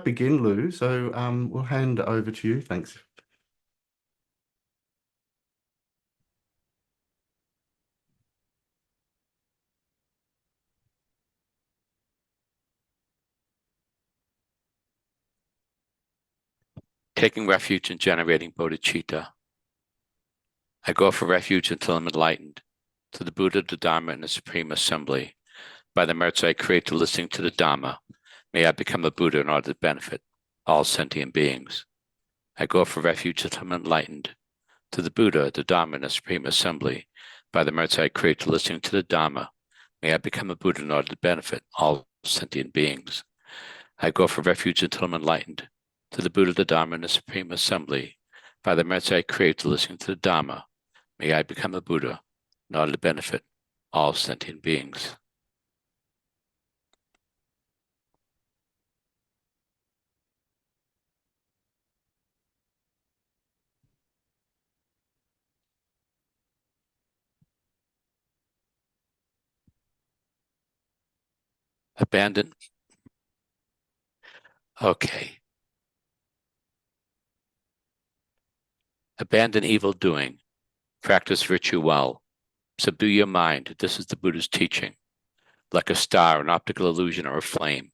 begin, Lou. So we'll hand over to you. Thanks. Taking refuge in generating bodhicitta. I go for refuge until I'm enlightened, to the Buddha, the Dharma, and the Supreme Assembly. By the merits I create to listening to the Dhamma, may I become a Buddha in order to benefit all sentient beings. I go for refuge until I'm enlightened, to the Buddha, the Dharma, and the Supreme Assembly. By the merits I create to listening to the Dhamma, may I become a Buddha in order to benefit all sentient beings. I go for refuge until I'm enlightened, to the Buddha, the Dharma, and the Supreme Assembly. By the merits I create to listening to the Dhamma, may I become a Buddha in order to benefit all sentient beings. Abandon. Okay. Abandon evil doing. Practice virtue well. Subdue your mind. This is the Buddha's teaching. Like a star, an optical illusion, or a flame,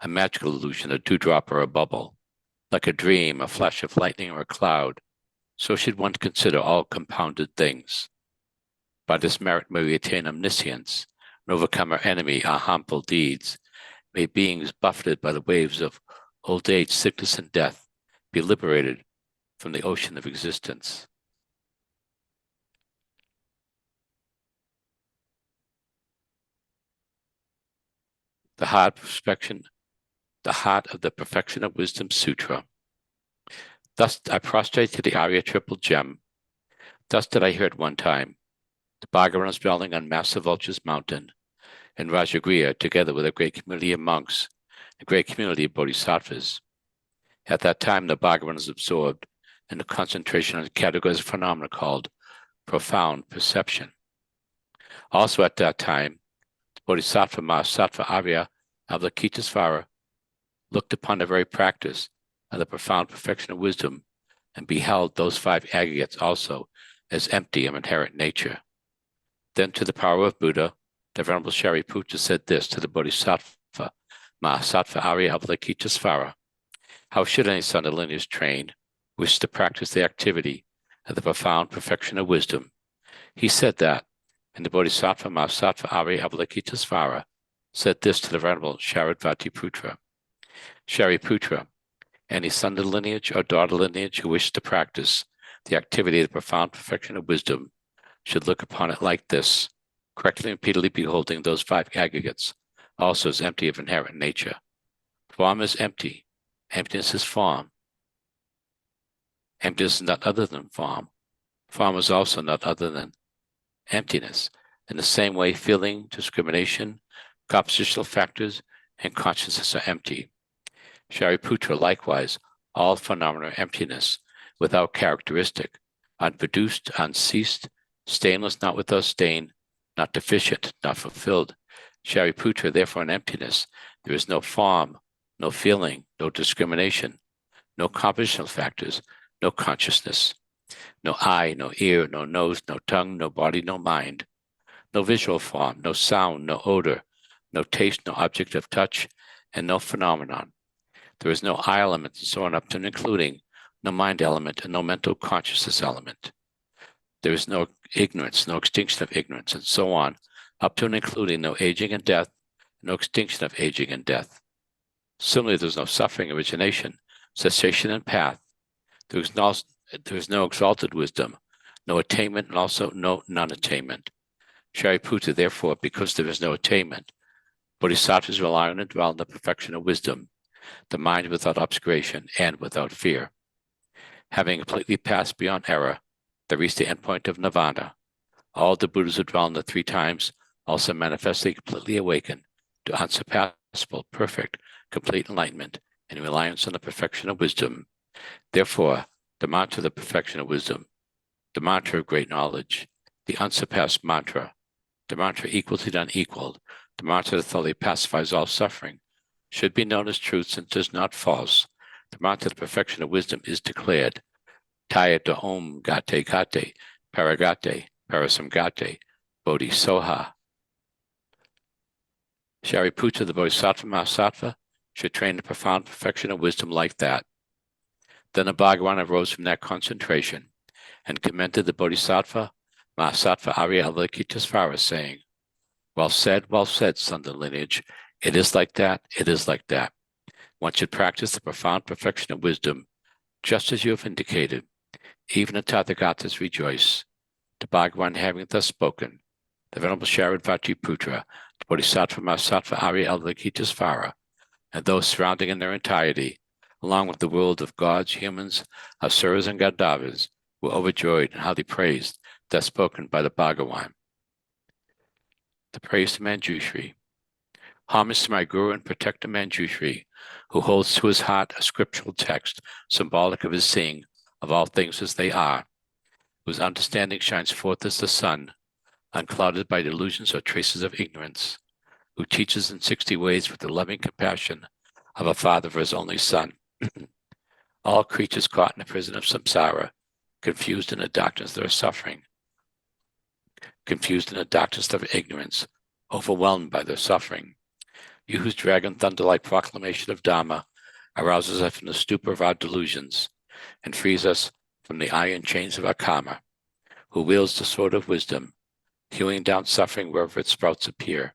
a magical illusion, a dewdrop or a bubble, like a dream, a flash of lightning or a cloud, so should one consider all compounded things. By this merit may we attain omniscience and overcome our enemy, our harmful deeds. May beings buffeted by the waves of old age, sickness, and death be liberated from the ocean of existence. The heart of the Perfection of Wisdom Sutra. Thus I prostrate to the Arya Triple Gem. Thus did I hear at one time the Bhagavanas dwelling on Master Vulture's mountain, in Rajagriha, together with a great community of monks, a great community of bodhisattvas. At that time, the Bhagavanas absorbed in the concentration on the categories of phenomena called profound perception. Also at that time, the Bodhisattva Mahasattva Arya Avalokitesvara looked upon the very practice of the profound perfection of wisdom and beheld those five aggregates also as empty of inherent nature. Then to the power of Buddha, the Venerable Shariputra said this to the Bodhisattva Mahasattva Arya Avalokitesvara: how should any son of lineage trained wish to practice the activity of the profound perfection of wisdom? He said that, and the Bodhisattva Mahasattva Arya Avalokitesvara said this to the Venerable Shariputra: Shariputra, any son of lineage or daughter lineage who wishes to practice the activity of the profound perfection of wisdom should look upon it like this, correctly and repeatedly beholding those five aggregates also as empty of inherent nature. Form is empty. Emptiness is form. Emptiness is not other than form. Form is also not other than emptiness. In the same way, feeling, discrimination, compositional factors, and consciousness are empty. Shariputra, likewise, all phenomena are emptiness, without characteristic, unproduced, unceased, stainless, not without stain, not deficient, not fulfilled. Shariputra, therefore, in emptiness, there is no form, no feeling, no discrimination, no compositional factors, no consciousness, no eye, no ear, no nose, no tongue, no body, no mind, no visual form, no sound, no odor, no taste, no object of touch, and no phenomenon. There is no I element, and so on up to and including no mind element and no mental consciousness element. There is no ignorance, no extinction of ignorance, and so on up to and including no aging and death, no extinction of aging and death. Similarly, there is no suffering, origination, cessation, and path. There is no exalted wisdom, no attainment, and also no non-attainment. Shariputra, therefore, because there is no attainment, bodhisattvas rely on and dwell in the perfection of wisdom, the mind without obscuration and without fear. Having completely passed beyond error, they reach the endpoint of nirvana. All the Buddhas who dwell in the three times also manifestly completely awaken to unsurpassable, perfect, complete enlightenment and reliance on the perfection of wisdom. Therefore, the mantra of the perfection of wisdom, the mantra of great knowledge, the unsurpassed mantra, the mantra equal to the unequaled, the mantra that thoroughly pacifies all suffering, should be known as truth since it is not false. The mark to the perfection of wisdom is declared. Tayata Om Gate Gate, Paragate, Parasamgate, Bodhisoha. Shariputra, the Bodhisattva Mahasattva, should train the profound perfection of wisdom like that. Then the Bhagavan arose from that concentration and commended the Bodhisattva Mahasattvacharyavatarara, saying, well said, son of the lineage. It is like that, it is like that. One should practice the profound perfection of wisdom, just as you have indicated. Even the Tathagatas rejoice. The Bhagavan having thus spoken, the Venerable Shariputra, the Bodhisattva Mahasattvacharyavatarara, and those surrounding in their entirety, along with the world of gods, humans, asuras, and Gandharvas, were overjoyed and highly praised, thus spoken by the Bhagavan. The praise to Manjushri. Homage to my Guru and Protector Manjushri, who holds to his heart a scriptural text symbolic of his seeing of all things as they are, whose understanding shines forth as the sun, unclouded by delusions or traces of ignorance, who teaches in 60 ways with the loving compassion of a father for his only son. All creatures caught in the prison of samsara, confused in the darkness of their suffering, confused in the darkness of ignorance, overwhelmed by their suffering. You whose dragon thunder-like proclamation of Dharma arouses us from the stupor of our delusions and frees us from the iron chains of our karma, who wields the sword of wisdom, hewing down suffering wherever its sprouts appear,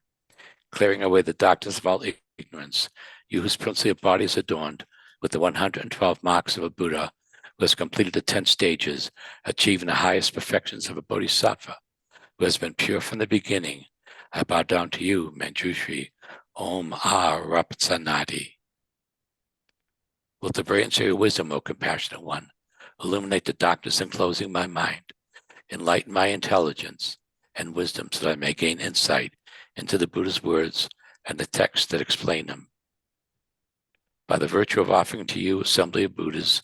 clearing away the darkness of all ignorance, you whose princely body is adorned with the 112 marks of a Buddha, who has completed the 10 stages, achieving the highest perfections of a Bodhisattva, who has been pure from the beginning. I bow down to you, Manjushri. Om Rapatsanadi. With the brilliancy of your wisdom, O compassionate one, illuminate the darkness enclosing my mind, enlighten my intelligence and wisdom so that I may gain insight into the Buddha's words and the texts that explain them. By the virtue of offering to you, assembly of Buddhas,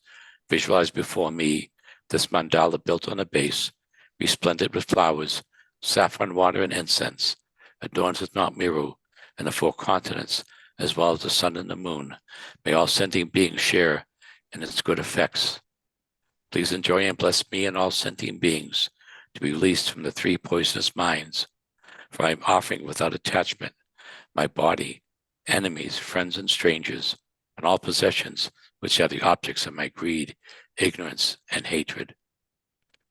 visualize before me this mandala built on a base, resplendent with flowers, saffron water, and incense, adorned with Mount Meru and the 4 continents, as well as the sun and the moon. May all sentient beings share in its good effects. Please enjoy and bless me and all sentient beings to be released from the 3 poisonous minds, for I am offering without attachment my body, enemies, friends, and strangers, and all possessions which are the objects of my greed, ignorance, and hatred.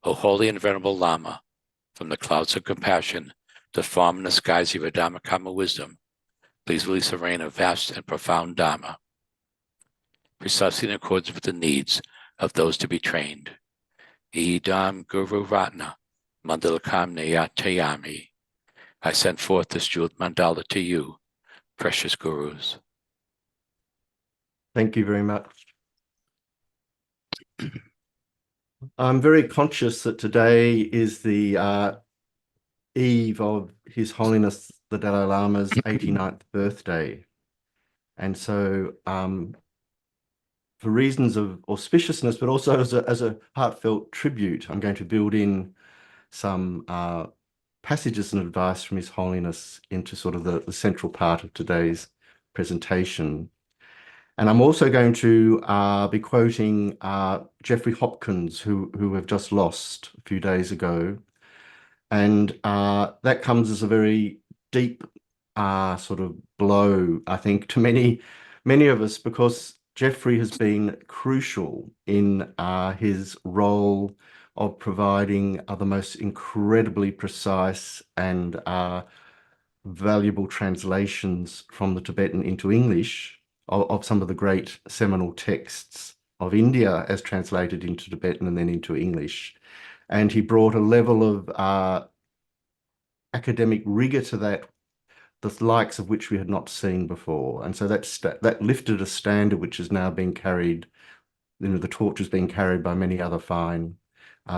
O holy and venerable Lama, from the clouds of compassion that form in the skies of your Dhammakama wisdom, please release a rain of vast and profound Dhamma, precisely in accordance with the needs of those to be trained. Idam Guru Ratna Mandalakam Nayatayami. I send forth this jeweled mandala to you, precious Gurus. Thank you very much. I'm very conscious that today is the eve of His Holiness the Dalai Lama's 89th birthday. And so for reasons of auspiciousness, but also as a heartfelt tribute, I'm going to build in some passages and advice from His Holiness into sort of the central part of today's presentation. And I'm also going to be quoting Geoffrey Hopkins, who we've just lost a few days ago. And that comes as a very deep sort of blow, I think, to many of us, because Geoffrey has been crucial in his role of providing the most incredibly precise and valuable translations from the Tibetan into English of some of the great seminal texts of India as translated into Tibetan and then into English. And he brought a level of academic rigor to that, the likes of which we had not seen before. And so that lifted a standard which is now being carried, the torch is being carried by many other fine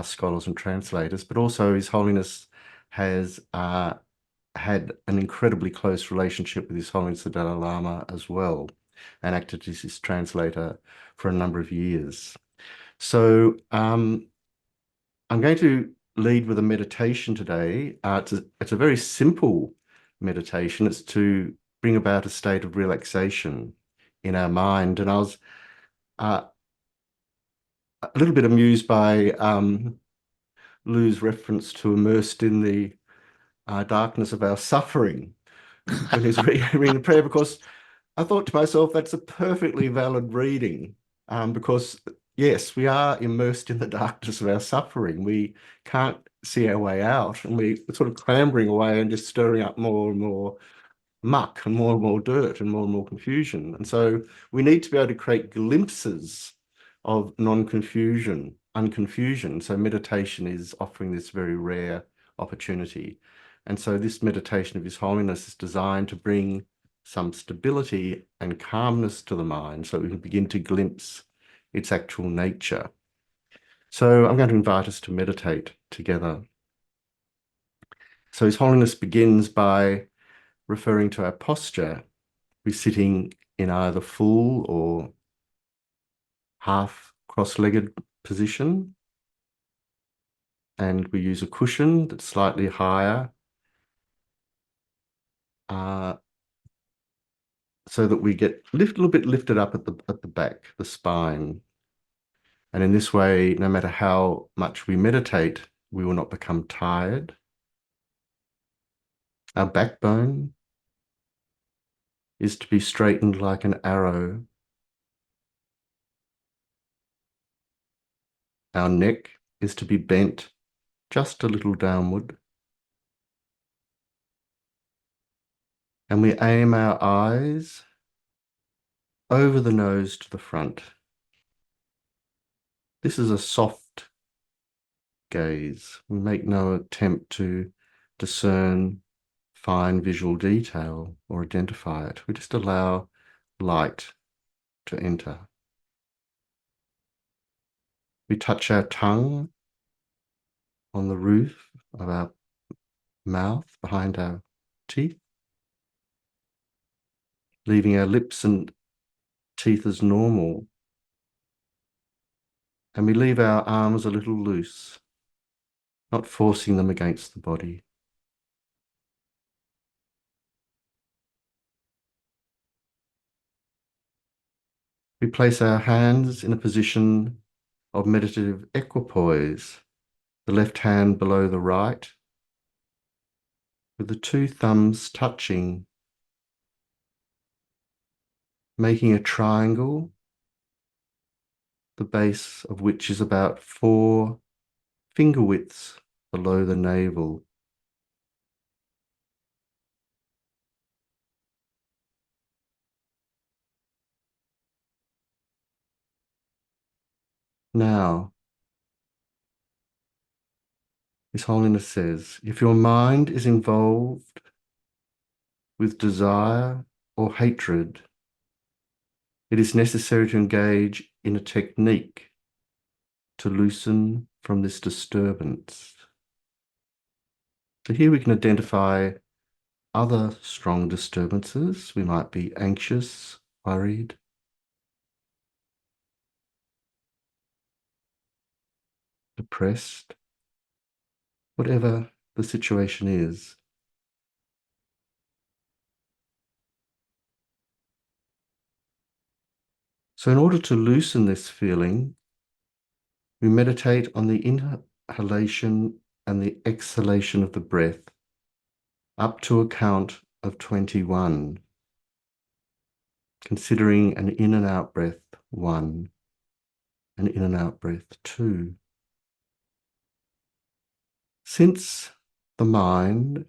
scholars and translators, but also His Holiness has had an incredibly close relationship with His Holiness the Dalai Lama as well, and acted as his translator for a number of years. So I'm going to lead with a meditation today. It's a very simple meditation. It's to bring about a state of relaxation in our mind. And I was a little bit amused by Lou's reference to immersed in the darkness of our suffering when he's reading the prayer, because I thought to myself, that's a perfectly valid reading, because yes, we are immersed in the darkness of our suffering. We can't see our way out, and we're sort of clambering away and just stirring up more and more muck and more dirt and more confusion. And so we need to be able to create glimpses of non-confusion, unconfusion. So meditation is offering this very rare opportunity. And so this meditation of His Holiness is designed to bring some stability and calmness to the mind so we can begin to glimpse its actual nature. So I'm going to invite us to meditate together. So His Holiness begins by referring to our posture. We're sitting in either full or half cross-legged position, and we use a cushion that's slightly higher so that we get a little bit lifted up at the back, the spine. And in this way, no matter how much we meditate, we will not become tired. Our backbone is to be straightened like an arrow. Our neck is to be bent just a little downward. And we aim our eyes over the nose to the front. This is a soft gaze. We make no attempt to discern fine visual detail or identify it. We just allow light to enter. We touch our tongue on the roof of our mouth behind our teeth, leaving our lips and teeth as normal. And we leave our arms a little loose, not forcing them against the body. We place our hands in a position of meditative equipoise, the left hand below the right, with the two thumbs touching, making a triangle, the base of which is about 4 finger widths below the navel. Now, His Holiness says, if your mind is involved with desire or hatred, it is necessary to engage in a technique to loosen from this disturbance. So here we can identify other strong disturbances. We might be anxious, worried, depressed, whatever the situation is. So in order to loosen this feeling, we meditate on the inhalation and the exhalation of the breath up to a count of 21, considering an in and out breath 1, an in and out breath 2. Since the mind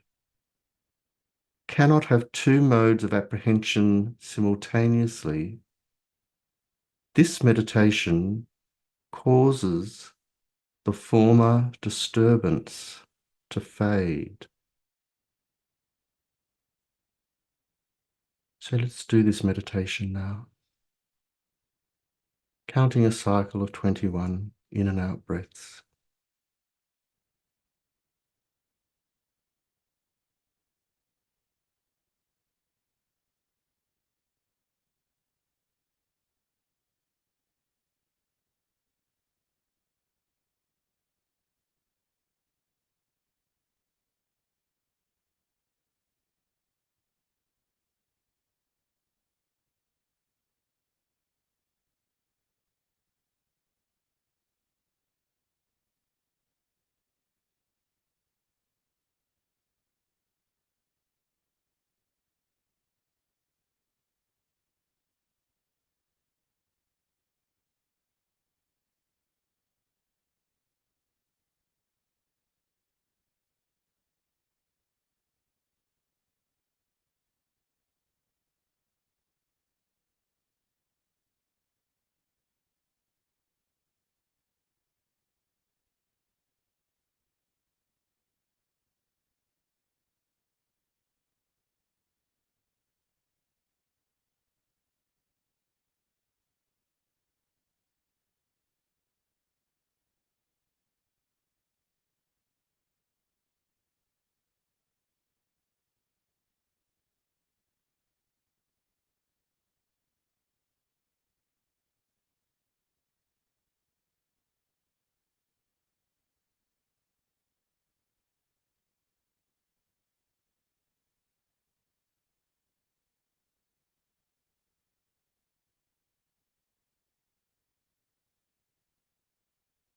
cannot have two modes of apprehension simultaneously, this meditation causes the former disturbance to fade. So let's do this meditation now, counting a cycle of 21 in and out breaths.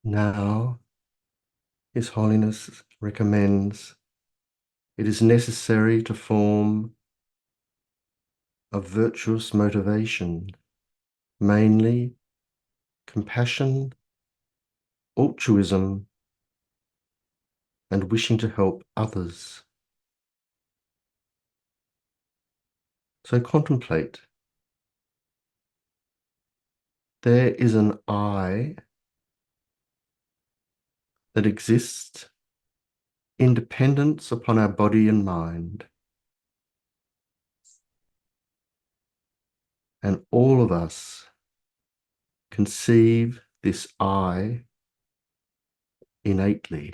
Now, His Holiness recommends it is necessary to form a virtuous motivation, mainly compassion, altruism, and wishing to help others. So contemplate. There is an I that exists in dependence upon our body and mind. And all of us conceive this I innately.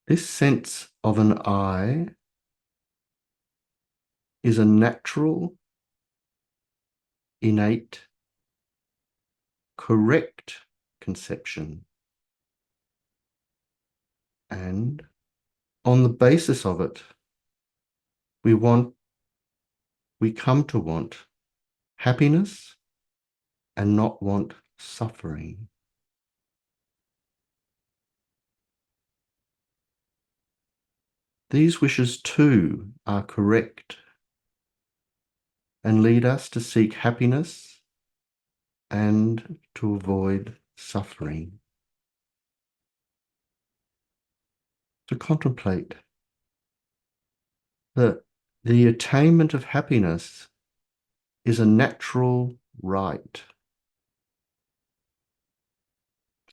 This sense of an I is a natural, innate, correct conception. And on the basis of it, we come to want happiness and not want suffering. These wishes too are correct and lead us to seek happiness and to avoid suffering. To contemplate that the attainment of happiness is a natural right.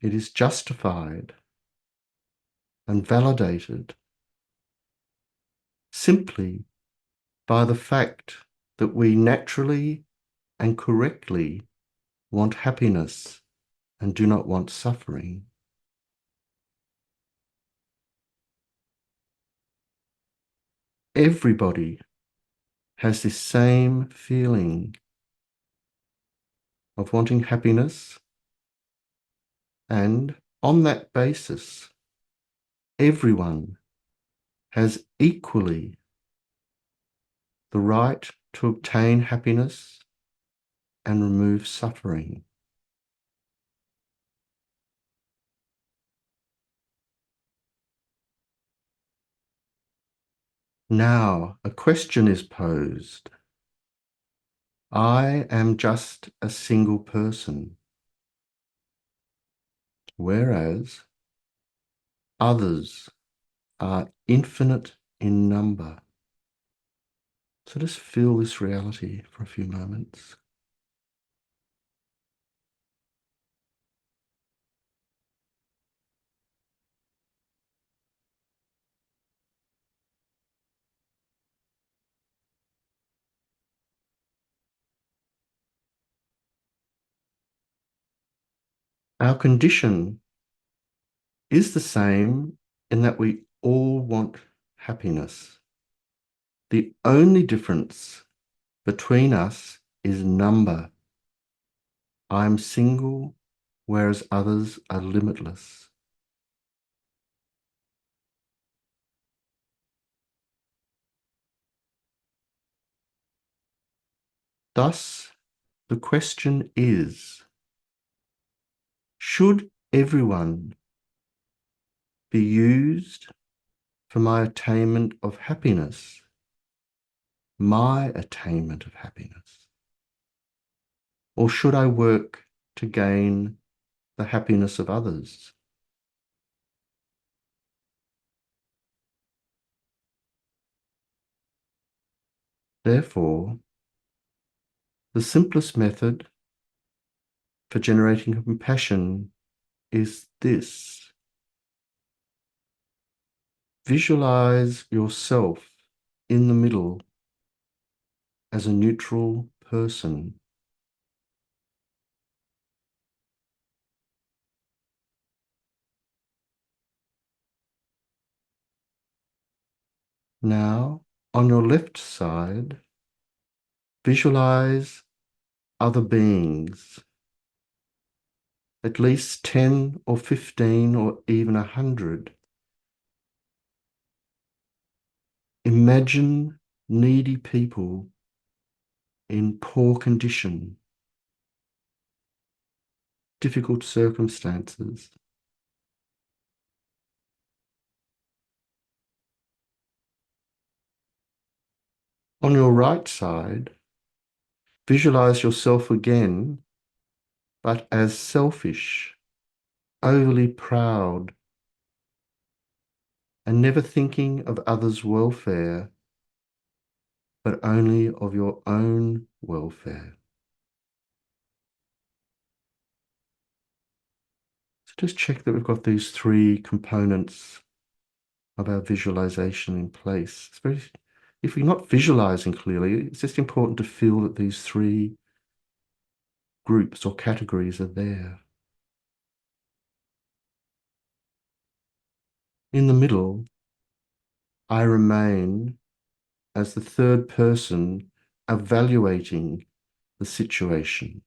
It is justified and validated simply by the fact that we naturally and correctly want happiness and do not want suffering. Everybody has this same feeling of wanting happiness, and on that basis, everyone has equally the right to obtain happiness and remove suffering. Now, a question is posed. I am just a single person, whereas others are infinite in number. So just feel this reality for a few moments. Our condition is the same in that we all want happiness. The only difference between us is number. I am single, whereas others are limitless. Thus, the question is, should everyone be used for my attainment of happiness? My attainment of happiness? Or should I work to gain the happiness of others? Therefore, the simplest method for generating compassion is this. Visualize yourself in the middle as a neutral person. Now, on your left side, visualize other beings, at least 10 or 15 or even 100. Imagine needy people in poor condition, difficult circumstances. On your right side, visualize yourself again, but as selfish, overly proud, and never thinking of others' welfare, but only of your own welfare. So just check that we've got these three components of our visualization in place. If we're not visualizing clearly, it's just important to feel that these three groups or categories are there. In the middle, I remain as the third person evaluating the situation.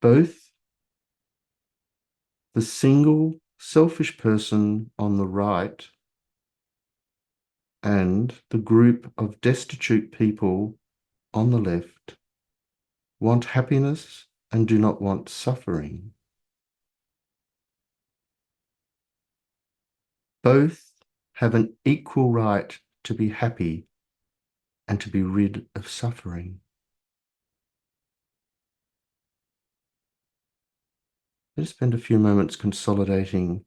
Both the single selfish person on the right and the group of destitute people on the left want happiness and do not want suffering. Both have an equal right to be happy and to be rid of suffering. Let's spend a few moments consolidating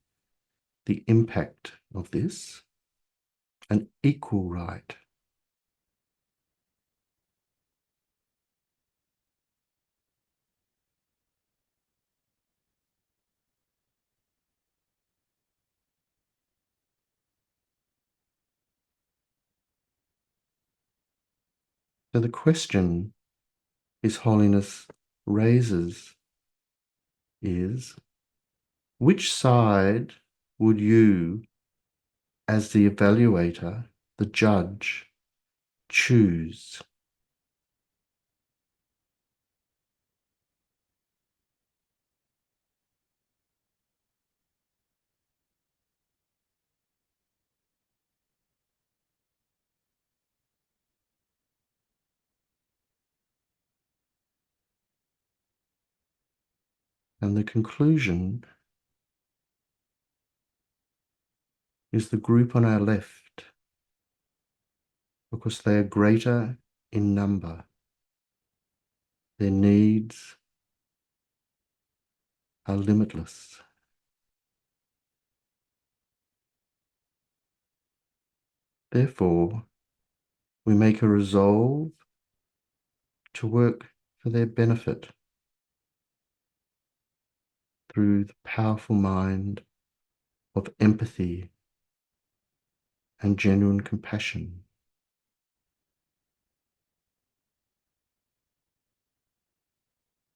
the impact of this. An equal right. So the question His Holiness raises is, which side would you, as the evaluator, the judge, choose? And the conclusion is the group on our left, because they are greater in number. Their needs are limitless. Therefore, we make a resolve to work for their benefit through the powerful mind of empathy and genuine compassion.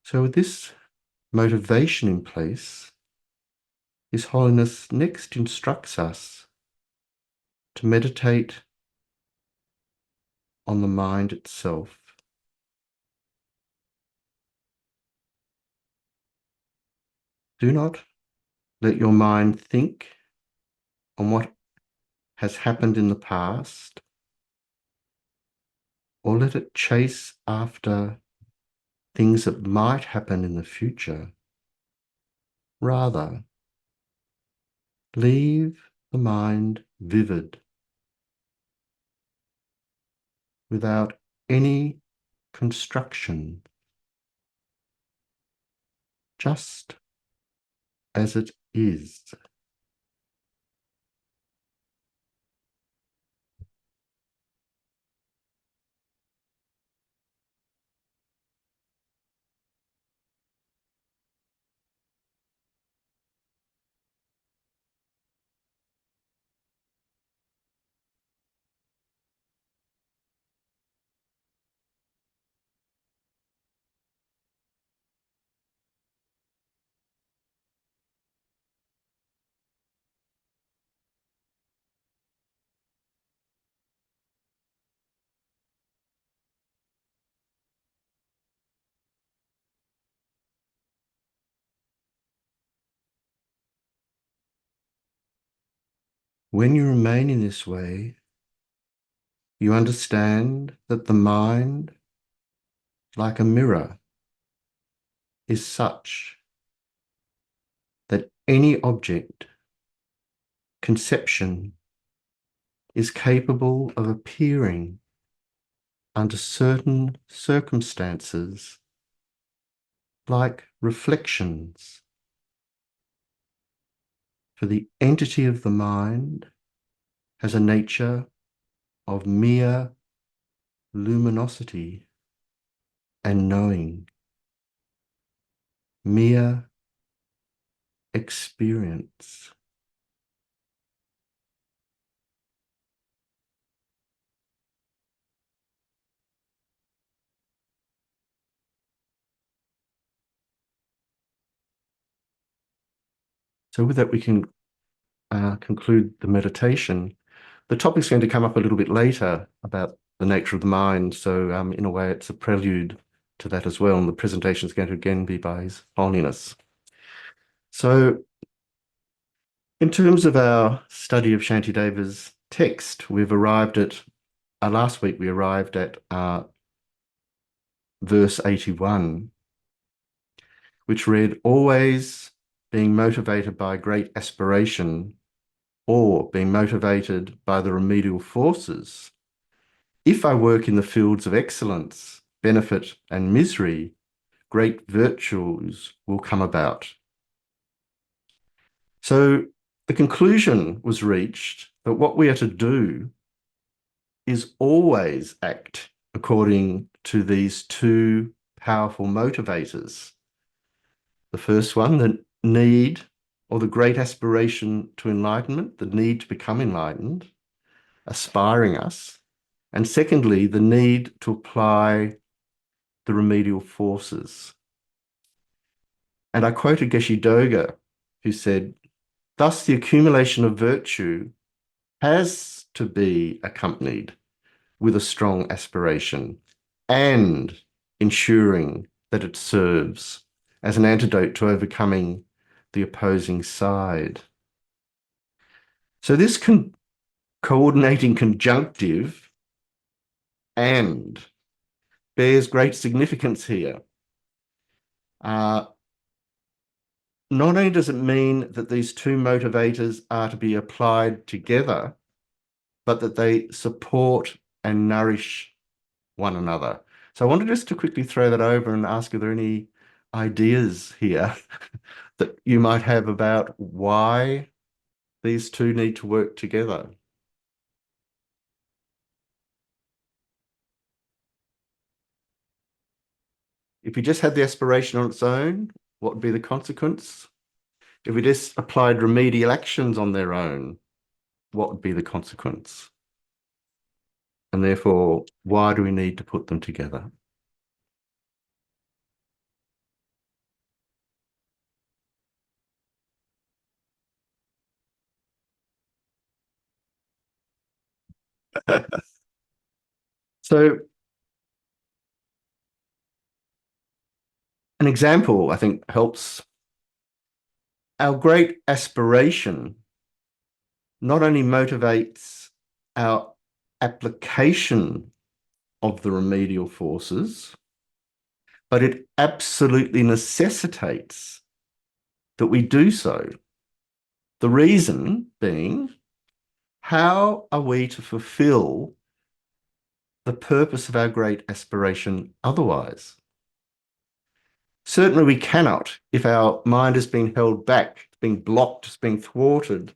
So with this motivation in place, His Holiness next instructs us to meditate on the mind itself. Do not let your mind think on what has happened in the past, or let it chase after things that might happen in the future. Rather, leave the mind vivid, without any construction, just as it is. When you remain in this way, you understand that the mind, like a mirror, is such that any object, conception, is capable of appearing under certain circumstances like reflections. For the entity of the mind has a nature of mere luminosity and knowing, mere experience. So with that, we can conclude the meditation. The topic's going to come up a little bit later about the nature of the mind. So in a way, it's a prelude to that as well. And the presentation is going to again be by His Holiness. So in terms of our study of Shantideva's text, we've arrived at, last week we arrived at verse 81, which read, always being motivated by great aspiration or being motivated by the remedial forces. If I work in the fields of excellence, benefit, and misery, great virtues will come about. So the conclusion was reached that what we are to do is always act according to these two powerful motivators. The first one, the need or the great aspiration to enlightenment, the need to become enlightened, aspiring us. And secondly, the need to apply the remedial forces. And I quoted Geshe Doga, who said, thus the accumulation of virtue has to be accompanied with a strong aspiration and ensuring that it serves as an antidote to overcoming the opposing side. So this coordinating conjunctive and bears great significance here. Not only does it mean that these two motivators are to be applied together, but that they support and nourish one another. So I wanted just to quickly throw that over and ask, are there any ideas here that you might have about why these two need to work together? If you just had the aspiration on its own, what would be the consequence? If we just applied remedial actions on their own, what would be the consequence? And therefore, why do we need to put them together? So an example, I think, helps. Our great aspiration not only motivates our application of the remedial forces, but it absolutely necessitates that we do so. The reason being, how are we to fulfill the purpose of our great aspiration otherwise? Certainly we cannot if our mind has been held back, it's been blocked, it's been thwarted,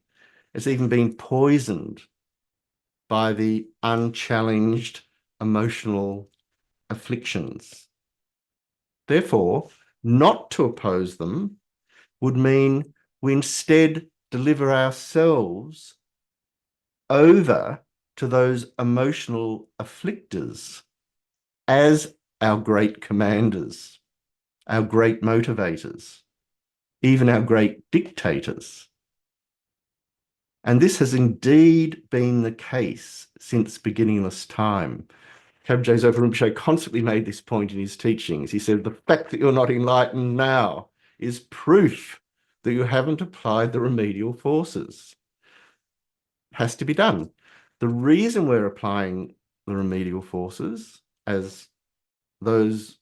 it's even been poisoned by the unchallenged emotional afflictions. Therefore, not to oppose them would mean we instead deliver ourselves over to those emotional afflictors as our great commanders, our great motivators, even our great dictators. And this has indeed been the case since beginningless time. Kabje Zopa Rinpoche constantly made this point in his teachings. He said, the fact that you're not enlightened now is proof that you haven't applied the remedial forces. It has to be done. The reason we're applying the remedial forces as those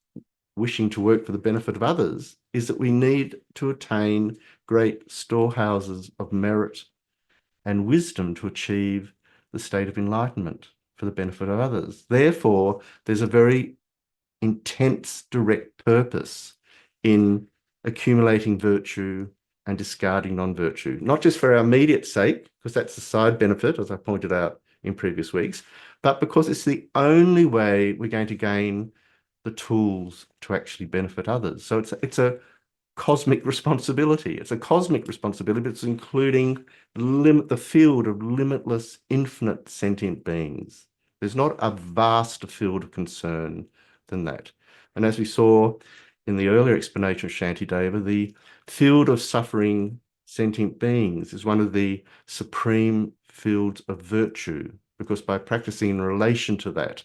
wishing to work for the benefit of others is that we need to attain great storehouses of merit and wisdom to achieve the state of enlightenment for the benefit of others. Therefore, there's a very intense, direct purpose in accumulating virtue and discarding non-virtue, not just for our immediate sake, because that's a side benefit, as I pointed out in previous weeks, but because it's the only way we're going to gain the tools to actually benefit others. So it's a cosmic responsibility. It's a cosmic responsibility, but it's including the field of limitless, infinite sentient beings. There's not a vaster field of concern than that. And as we saw in the earlier explanation of Shantideva, the field of suffering sentient beings is one of the supreme fields of virtue, because by practicing in relation to that,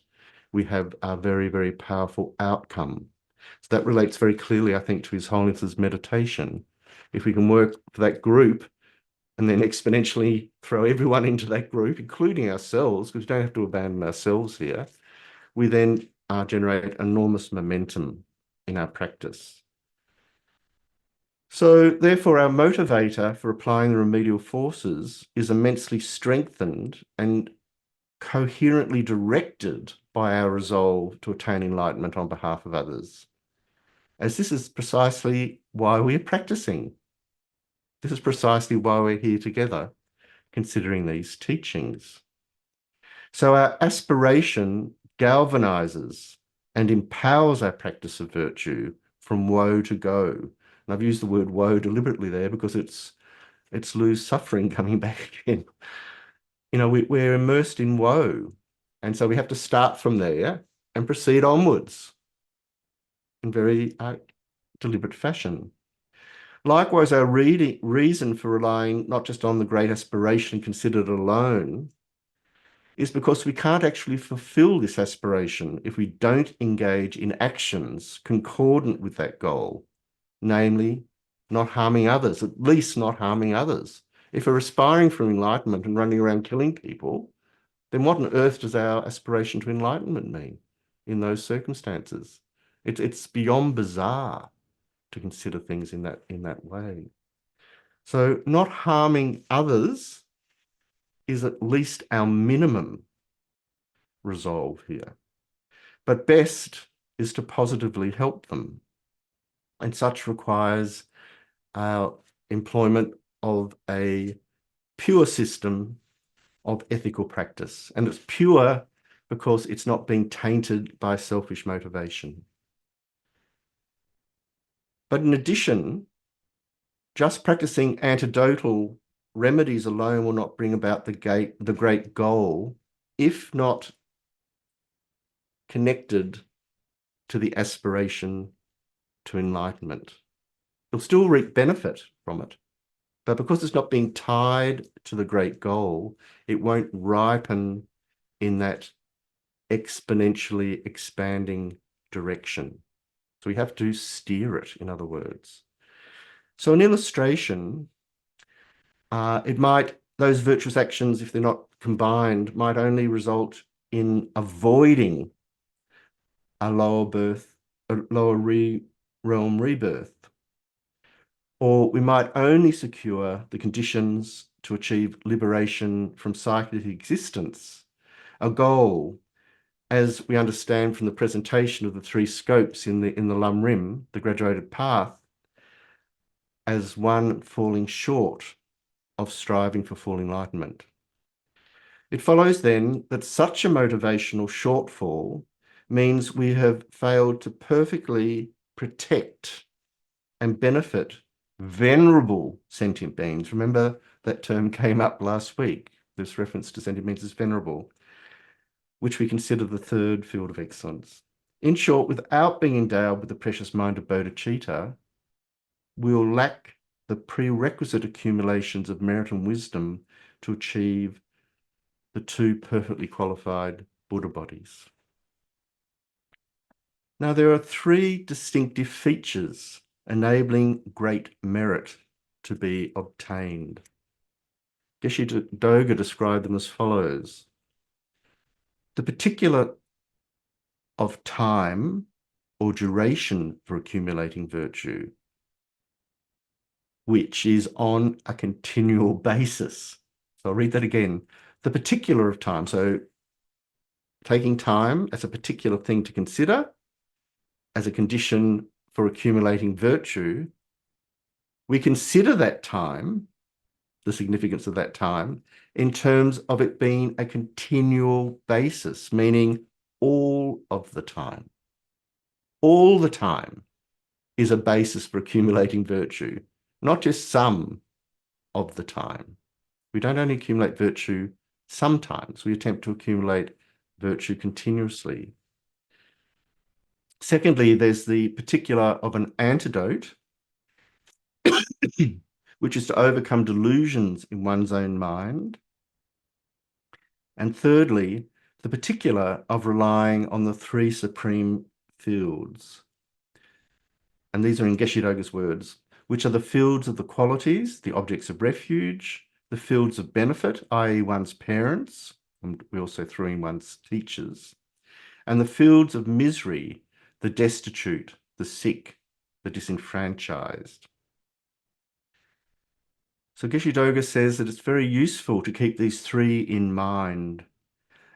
we have a very, very powerful outcome. So that relates very clearly, I think, to His Holiness's meditation. If we can work for that group and then exponentially throw everyone into that group, including ourselves, because we don't have to abandon ourselves here, we then generate enormous momentum in our practice. So therefore, our motivator for applying the remedial forces is immensely strengthened and coherently directed by our resolve to attain enlightenment on behalf of others, as this is precisely why we are practicing. This is precisely why we're here together, considering these teachings. So our aspiration galvanizes and empowers our practice of virtue from woe to go. And I've used the word woe deliberately there because it's lose suffering coming back again. You know, we're immersed in woe. And so we have to start from there and proceed onwards in very deliberate fashion. Likewise, our reason for relying not just on the great aspiration considered alone is because we can't actually fulfill this aspiration if we don't engage in actions concordant with that goal, namely, not harming others, at least not harming others. If we're aspiring for enlightenment and running around killing people, then what on earth does our aspiration to enlightenment mean in those circumstances? It's beyond bizarre to consider things in that way. So not harming others is at least our minimum resolve here. But best is to positively help them. And such requires our employment of a pure system of ethical practice. And it's pure because it's not being tainted by selfish motivation. But in addition, just practicing antidotal remedies alone will not bring about the great goal if not connected to the aspiration to enlightenment. You'll still reap benefit from it, but because it's not being tied to the great goal, it won't ripen in that exponentially expanding direction. So we have to steer it, in other words. So an illustration, those virtuous actions, if they're not combined, might only result in avoiding a lower realm rebirth. Or we might only secure the conditions to achieve liberation from cyclic existence, a goal, as we understand from the presentation of the three scopes in the Lam Rim, the graduated path, as one falling short of striving for full enlightenment. It follows then that such a motivational shortfall means we have failed to perfectly protect and benefit venerable sentient beings. Remember that term came up last week, this reference to sentient beings as venerable, which we consider the third field of excellence. In short, without being endowed with the precious mind of bodhicitta, we'll lack the prerequisite accumulations of merit and wisdom to achieve the two perfectly qualified Buddha bodies. Now, there are three distinctive features enabling great merit to be obtained. Geshe Doga described them as follows. the particular of time or duration for accumulating virtue, which is on a continual basis. So I'll read that again. The particular of time. So taking time as a particular thing to consider as a condition for accumulating virtue, we consider that time, the significance of that time, in terms of it being a continual basis, meaning all of the time. All the time is a basis for accumulating virtue, not just some of the time. We don't only accumulate virtue sometimes, we attempt to accumulate virtue continuously. Secondly, there's the particular of an antidote, which is to overcome delusions in one's own mind. And thirdly, the particular of relying on the three supreme fields. And these are in Geshe-Doga's words, which are the fields of the qualities, the objects of refuge, the fields of benefit, i.e. one's parents, and we also threw in one's teachers, and the fields of misery, the destitute, the sick, the disenfranchised. So Geshe-Doga says that it's very useful to keep these three in mind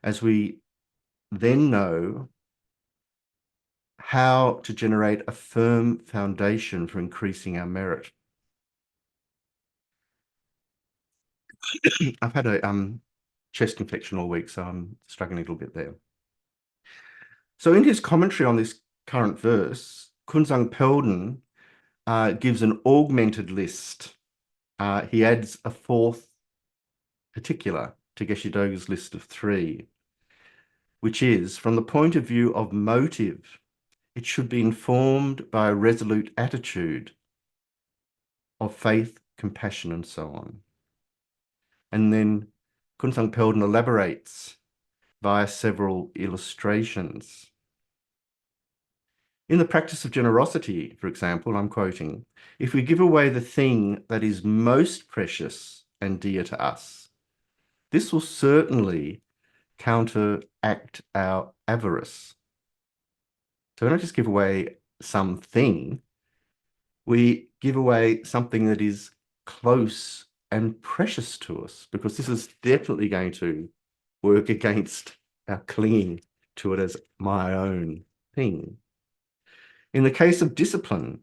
as we then know how to generate a firm foundation for increasing our merit. I've had a chest infection all week, so I'm struggling a little bit there. So in his commentary on this current verse, Kunzang Pelden gives an augmented list. He adds a fourth particular to Geshe-Doga's list of three, which is, from the point of view of motive, it should be informed by a resolute attitude of faith, compassion, and so on. And then Kunzang Pelden elaborates via several illustrations. In the practice of generosity, for example, I'm quoting, if we give away the thing that is most precious and dear to us, this will certainly counteract our avarice. So we don't just give away something, we give away something that is close and precious to us, because this is definitely going to work against our clinging to it as my own thing. In the case of discipline,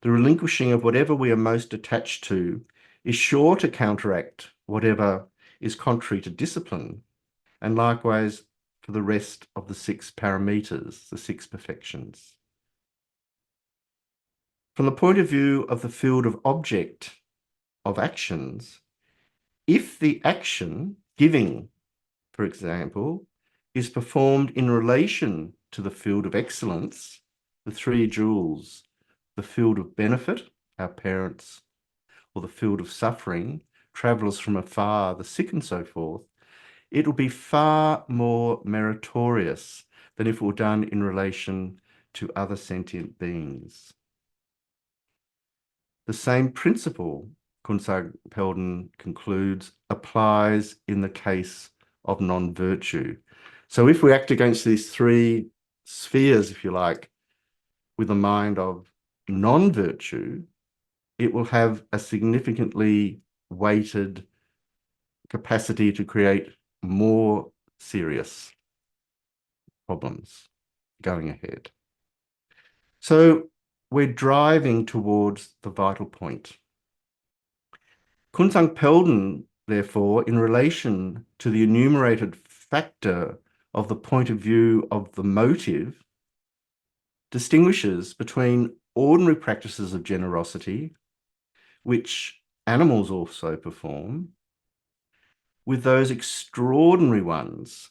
the relinquishing of whatever we are most attached to is sure to counteract whatever is contrary to discipline, and likewise for the rest of the six paramitas, the six perfections. From the point of view of the field of object of actions, if the action, giving, for example, is performed in relation to the field of excellence, the three jewels, the field of benefit, our parents, or the field of suffering, travellers from afar, the sick and so forth, it will be far more meritorious than if it were done in relation to other sentient beings. The same principle, Kunzang Pelden concludes, applies in the case of non-virtue. So if we act against these three spheres, if you like, with a mind of non-virtue, it will have a significantly weighted capacity to create more serious problems going ahead. So we're driving towards the vital point. Kunzang Pelden, therefore, in relation to the enumerated factor of the point of view of the motive, distinguishes between ordinary practices of generosity, which animals also perform, with those extraordinary ones,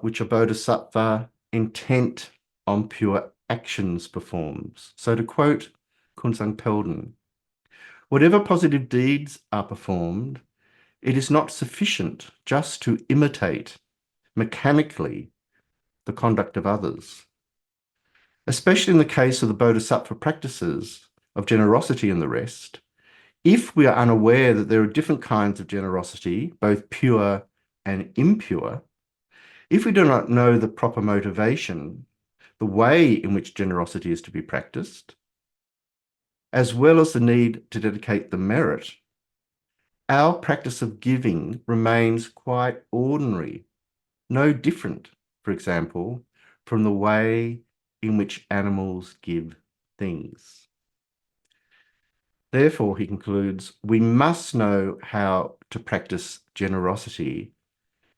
which a Bodhisattva intent on pure actions performs. So to quote Kunzang Pelden, whatever positive deeds are performed, it is not sufficient just to imitate mechanically the conduct of others. Especially in the case of the Bodhisattva practices of generosity and the rest, if we are unaware that there are different kinds of generosity, both pure and impure, If we do not know the proper motivation, the way in which generosity is to be practiced, as well as the need to dedicate the merit, our practice of giving remains quite ordinary, no different, for example, from the way in which animals give things. Therefore, he concludes, we must know how to practice generosity.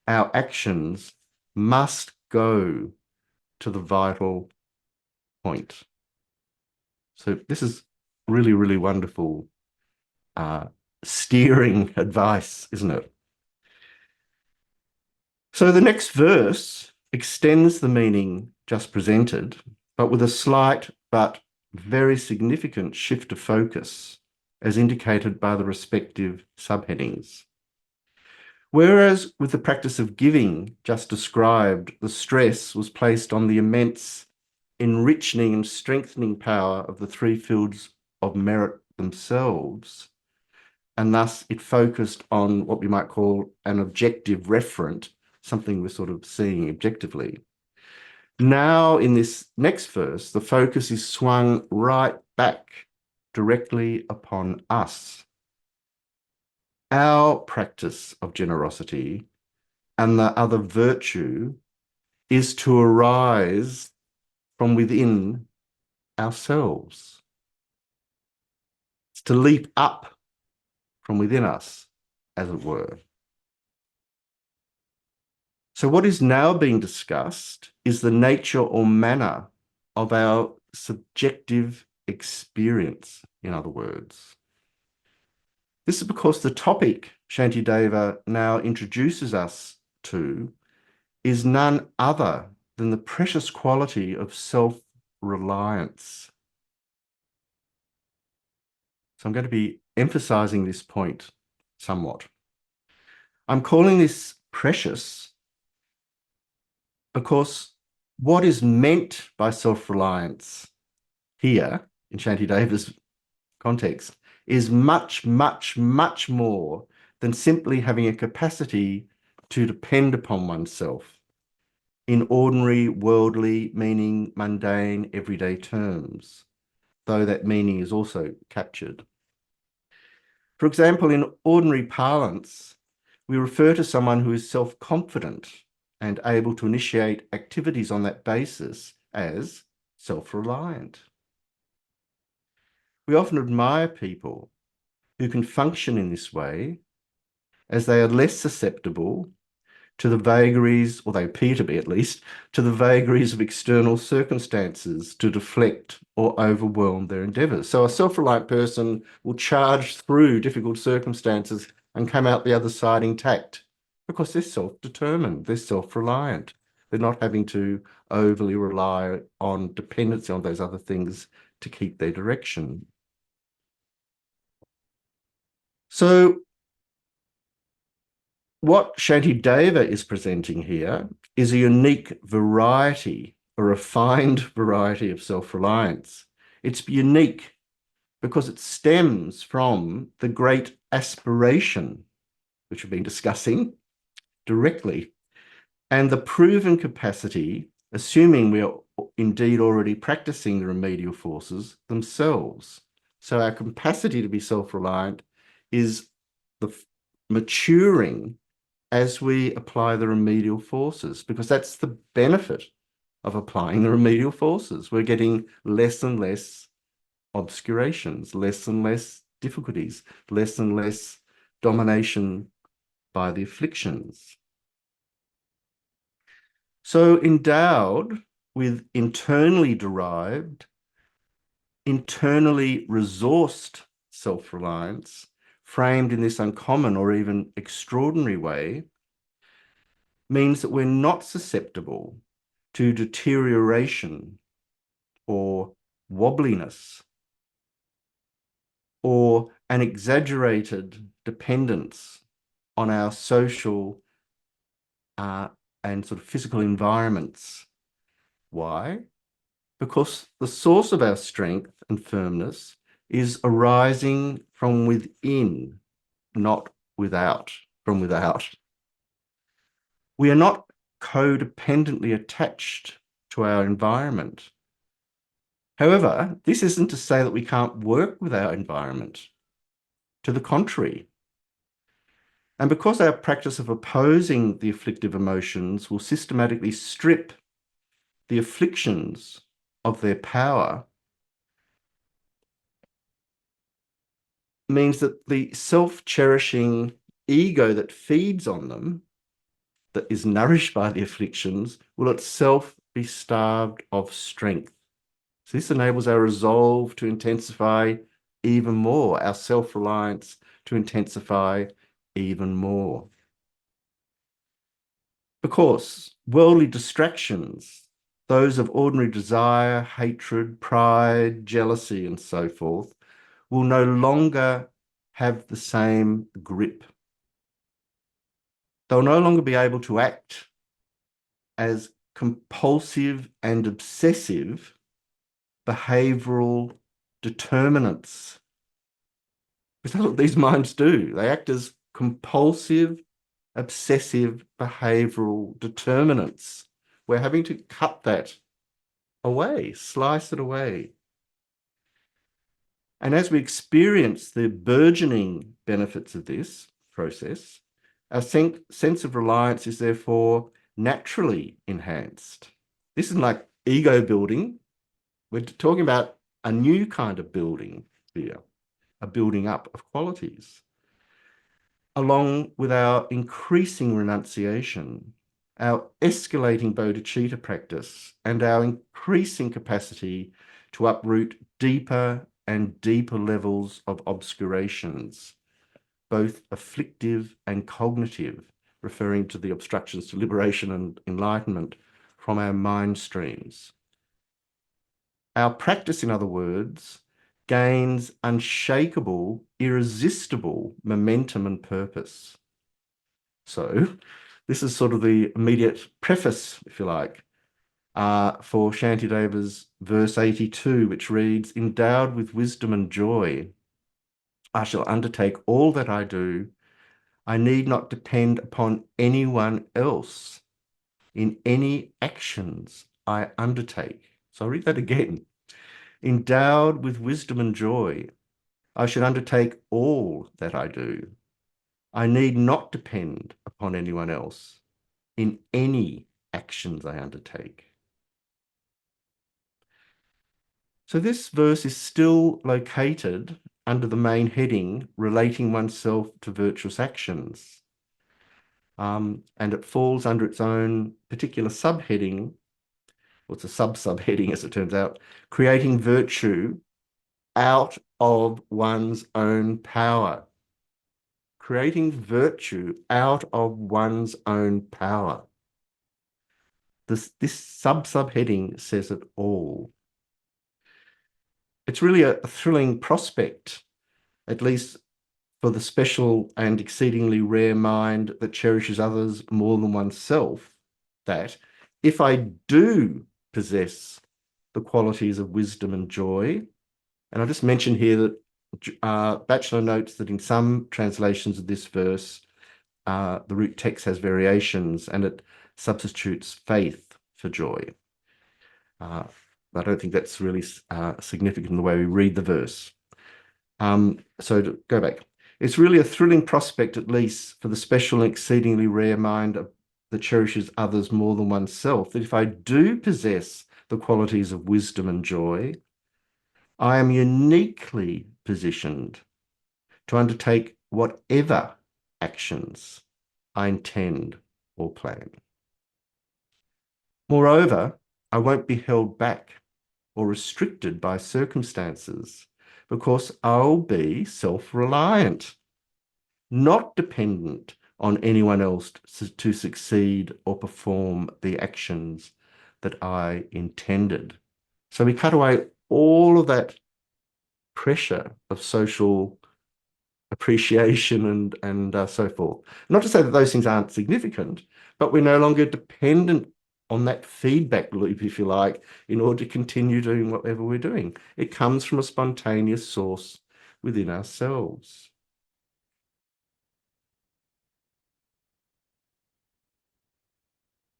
Our actions must go to the vital point. So this is really, really wonderful steering advice, isn't it? So the next verse extends the meaning just presented, but with a slight but very significant shift of focus, as indicated by the respective subheadings. Whereas with the practice of giving just described, the stress was placed on the immense enriching and strengthening power of the three fields of merit themselves, and thus it focused on what we might call an objective referent, something we're sort of seeing objectively. Now, in this next verse, the focus is swung right back directly upon us. Our practice of generosity and the other virtue is to arise from within ourselves. It's to leap up from within us, as it were. So what is now being discussed is the nature or manner of our subjective experience, in other words. This is because the topic Shantideva now introduces us to is none other than the precious quality of self-reliance. So I'm going to be emphasizing this point somewhat. I'm calling this precious because what is meant by self-reliance here in Shantideva's context is much, much, much more than simply having a capacity to depend upon oneself in ordinary, worldly, meaning mundane, everyday terms, though that meaning is also captured. For example, in ordinary parlance, we refer to someone who is self-confident and able to initiate activities on that basis as self-reliant. We often admire people who can function in this way as they are less susceptible to the vagaries, or they appear to be at least, to the vagaries of external circumstances to deflect or overwhelm their endeavours. So a self-reliant person will charge through difficult circumstances and come out the other side intact because they're self-determined, they're self-reliant. They're not having to overly rely on dependency on those other things to keep their direction. So what Shantideva is presenting here is a unique variety, a refined variety of self-reliance. It's unique because it stems from the great aspiration, which we've been discussing directly, and the proven capacity, assuming we are indeed already practicing the remedial forces themselves. So our capacity to be self-reliant is the maturing as we apply the remedial forces, because that's the benefit of applying the remedial forces. We're getting less and less obscurations, less and less difficulties, less and less domination by the afflictions. So endowed with internally derived, internally resourced self-reliance, framed in this uncommon or even extraordinary way, means that we're not susceptible to deterioration or wobbliness or an exaggerated dependence on our social and sort of physical environments. Why? Because the source of our strength and firmness is arising from within, not without, from without. We are not codependently attached to our environment. However, this isn't to say that we can't work with our environment. To the contrary. And because our practice of opposing the afflictive emotions will systematically strip the afflictions of their power, means that the self-cherishing ego that feeds on them, that is nourished by the afflictions, will itself be starved of strength. So this enables our resolve to intensify even more, our self-reliance to intensify even more. Because worldly distractions, those of ordinary desire, hatred, pride, jealousy, and so forth, will no longer have the same grip. They'll no longer be able to act as compulsive and obsessive behavioral determinants. Because that's what these minds do. They act as compulsive, obsessive behavioral determinants. We're having to cut that away, slice it away. And as we experience the burgeoning benefits of this process, our sense of reliance is therefore naturally enhanced. This isn't like ego building. We're talking about a new kind of building here, a building up of qualities. Along with our increasing renunciation, our escalating bodhicitta practice, and our increasing capacity to uproot deeper and deeper levels of obscurations, both afflictive and cognitive, referring to the obstructions to liberation and enlightenment from our mind streams. Our practice, in other words, gains unshakable, irresistible momentum and purpose. So this is sort of the immediate preface, if you like, for Shantideva's verse 82, which reads, "Endowed with wisdom and joy, I shall undertake all that I do. I need not depend upon anyone else in any actions I undertake." So I'll read that again. Endowed with wisdom and joy, I should undertake all that I do. I need not depend upon anyone else in any actions I undertake. So this verse is still located under the main heading, relating oneself to virtuous actions. And it falls under its own particular subheading, or it's a sub-subheading as it turns out, creating virtue out of one's own power. Creating virtue out of one's own power. This sub-subheading says it all. It's really a thrilling prospect, at least for the special and exceedingly rare mind that cherishes others more than oneself, that if I do possess the qualities of wisdom and joy, and I'll just mention here that Batchelor notes that in some translations of this verse, the root text has variations and it substitutes faith for joy. I don't think that's really significant in the way we read the verse. So to go back, it's really a thrilling prospect, at least for the special and exceedingly rare mind that cherishes others more than oneself, that if I do possess the qualities of wisdom and joy, I am uniquely positioned to undertake whatever actions I intend or plan. Moreover, I won't be held back or restricted by circumstances because I'll be self-reliant, not dependent on anyone else to succeed or perform the actions that I intended. So we cut away all of that pressure of social appreciation and so forth. Not to say that those things aren't significant, but we're no longer dependent on that feedback loop, if you like, in order to continue doing whatever we're doing. It comes from a spontaneous source within ourselves.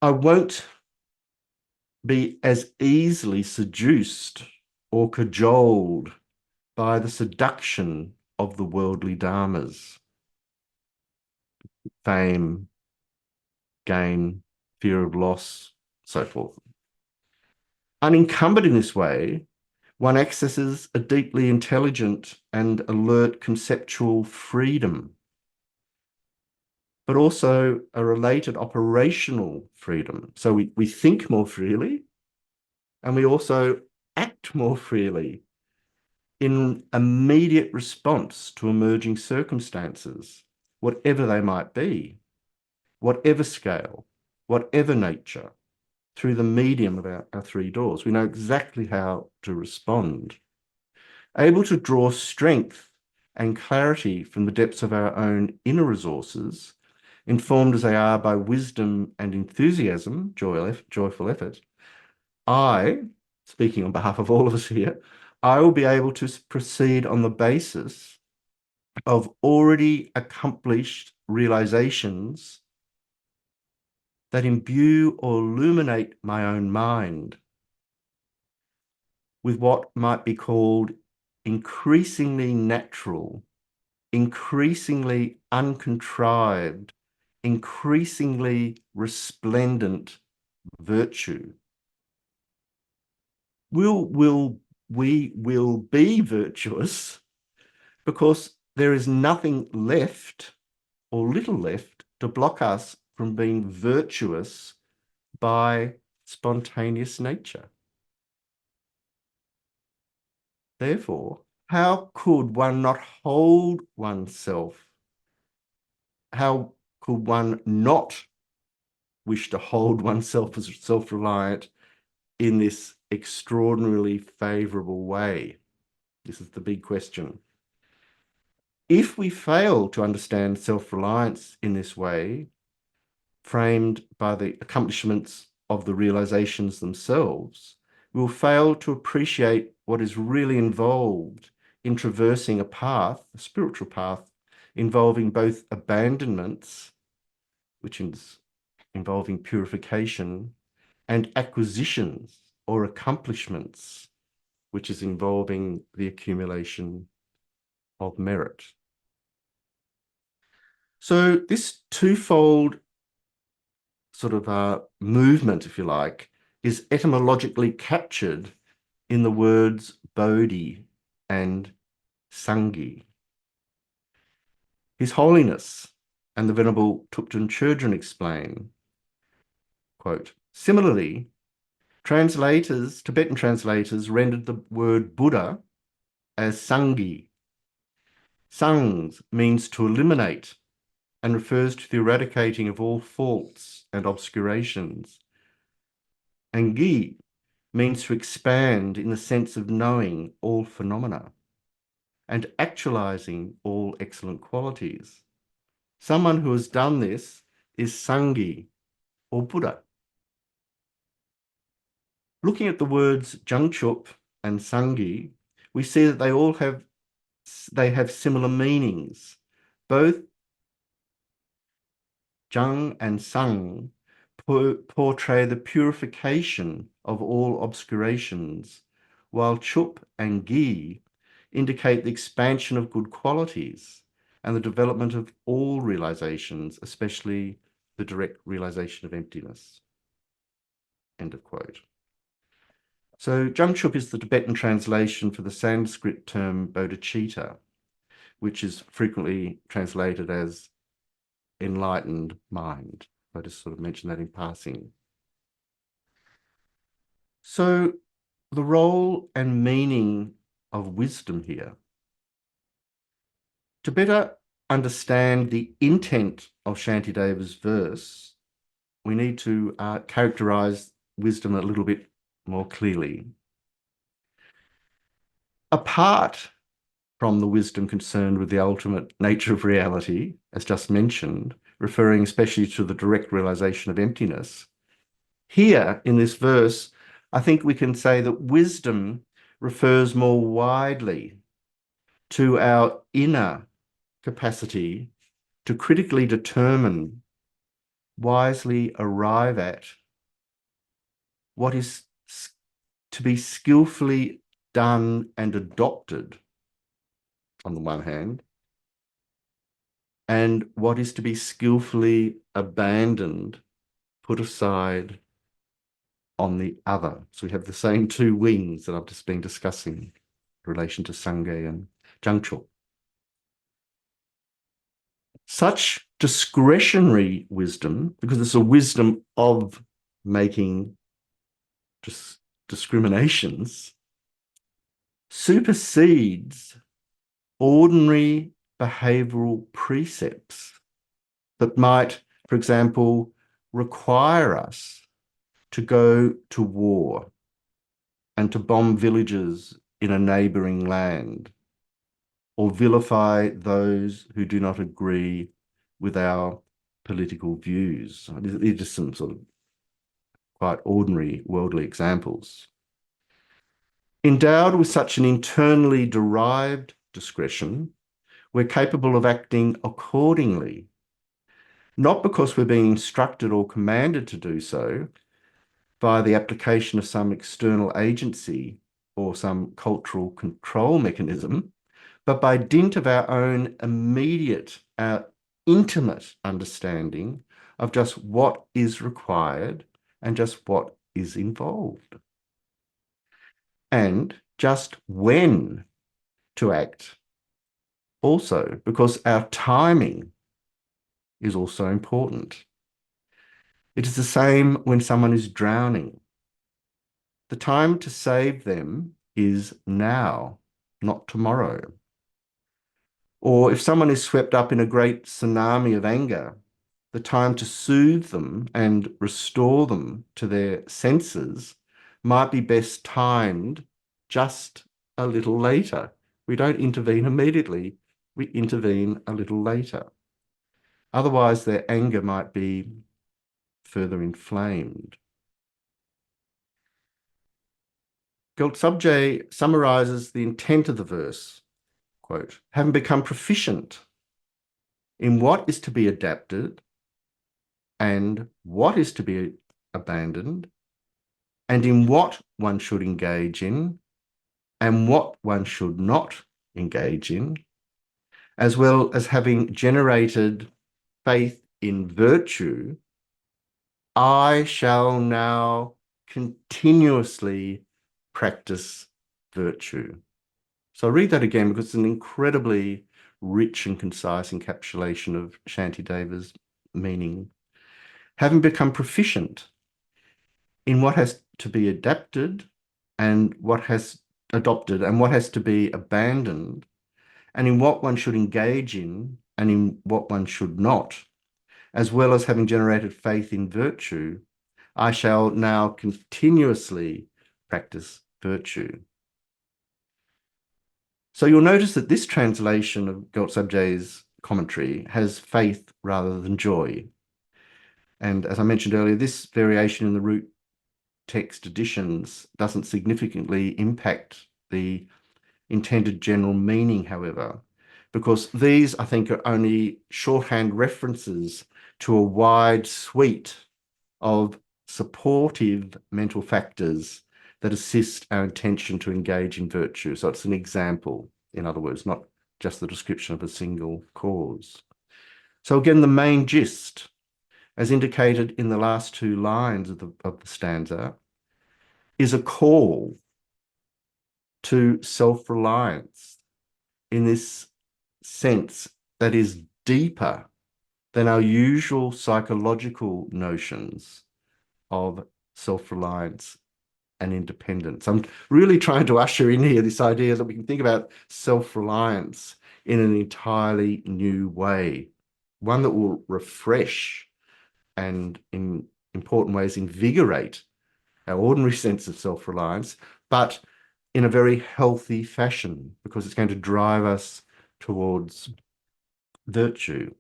I won't be as easily seduced or cajoled by the seduction of the worldly dharmas, fame, gain, fear of loss, so forth. Unencumbered in this way, one accesses a deeply intelligent and alert conceptual freedom, but also a related operational freedom. So we think more freely, and we also act more freely in immediate response to emerging circumstances, whatever they might be, whatever scale, whatever nature, through the medium of our three doors. We know exactly how to respond, able to draw strength and clarity from the depths of our own inner resources, informed as they are by wisdom and enthusiasm, joyful effort. I, speaking on behalf of all of us here, I will be able to proceed on the basis of already accomplished realizations that imbue or illuminate my own mind with what might be called increasingly natural, increasingly uncontrived, increasingly resplendent virtue. We will be virtuous because there is nothing left or little left to block us from being virtuous by spontaneous nature. Therefore, how could one not hold oneself? How could one not wish to hold oneself as self-reliant in this extraordinarily favorable way? This is the big question. If we fail to understand self-reliance in this way, framed by the accomplishments of the realizations themselves, we will fail to appreciate what is really involved in traversing a path, a spiritual path, involving both abandonments, which is involving purification, and acquisitions or accomplishments, which is involving the accumulation of merit. So this twofold sort of movement, if you like, is etymologically captured in the words Bodhi and Sanghi. His Holiness and the Venerable Thupten Chodron explain, quote, similarly, Tibetan translators rendered the word Buddha as Sanghi. Sangs means to eliminate and refers to the eradicating of all faults and obscurations. And Gi means to expand in the sense of knowing all phenomena and actualizing all excellent qualities. Someone who has done this is Sanghi or Buddha. Looking at the words Jangchup and Sanghi, we see that they have similar meanings. Both Jung and Sang portray the purification of all obscurations, while Chup and Gi indicate the expansion of good qualities and the development of all realizations, especially the direct realization of emptiness. End of quote. So Jamchup is the Tibetan translation for the Sanskrit term bodhicitta, which is frequently translated as enlightened mind. I just sort of mentioned that in passing. So the role and meaning of wisdom here. To better understand the intent of Shantideva's verse, we need to characterize wisdom a little bit more clearly. Apart from the wisdom concerned with the ultimate nature of reality, as just mentioned, referring especially to the direct realization of emptiness, here in this verse, I think we can say that wisdom refers more widely to our inner capacity to critically determine wisely arrive at what is to be skillfully done and adopted on the one hand, and what is to be skillfully abandoned, put aside on the other. So we have the same two wings that I've just been discussing in relation to Sangye and Jangcho. Such discretionary wisdom, because it's a wisdom of making discriminations, supersedes ordinary behavioral precepts that might, for example, require us to go to war and to bomb villages in a neighboring land, or vilify those who do not agree with our political views. These are just some sort of quite ordinary worldly examples. Endowed with such an internally derived discretion, we're capable of acting accordingly, not because we're being instructed or commanded to do so by the application of some external agency or some cultural control mechanism, but by dint of our own immediate, our intimate understanding of just what is required and just what is involved. And just when to act also, because our timing is also important. It is the same when someone is drowning. The time to save them is now, not tomorrow. Or if someone is swept up in a great tsunami of anger, the time to soothe them and restore them to their senses might be best timed just a little later. We don't intervene immediately, we intervene a little later. Otherwise, their anger might be further inflamed. Gyaltsabje summarizes the intent of the verse, quote, having become proficient in what is to be adapted and what is to be abandoned, and in what one should engage in and what one should not engage in, as well as having generated faith in virtue, I shall now continuously practice virtue. So I'll read that again because it's an incredibly rich and concise encapsulation of Shantideva's meaning. Having become proficient in what has to be adapted and what has adopted and what has to be abandoned, and in what one should engage in and in what one should not, as well as having generated faith in virtue, I shall now continuously practice virtue. So you'll notice that this translation of Gyaltsabje's commentary has faith rather than joy. And as I mentioned earlier, this variation in the root text editions doesn't significantly impact the intended general meaning, however, because these, I think, are only shorthand references to a wide suite of supportive mental factors that assist our intention to engage in virtue. So it's an example, in other words, not just the description of a single cause. So again, the main gist, as indicated in the last two lines of the stanza, is a call to self-reliance in this sense that is deeper than our usual psychological notions of self-reliance and independence. I'm really trying to usher in here this idea that we can think about self-reliance in an entirely new way, one that will refresh and in important ways invigorate our ordinary sense of self-reliance, but in a very healthy fashion, because it's going to drive us towards virtue.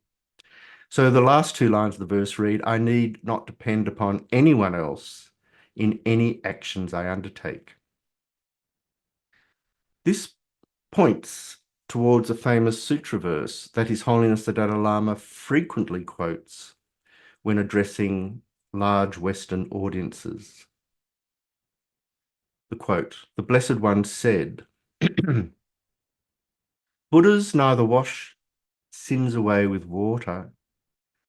So the last two lines of the verse read, I need not depend upon anyone else in any actions I undertake. This points towards a famous sutra verse that His Holiness the Dalai Lama frequently quotes, when addressing large Western audiences. The quote, the Blessed One said, Buddhas neither wash sins away with water,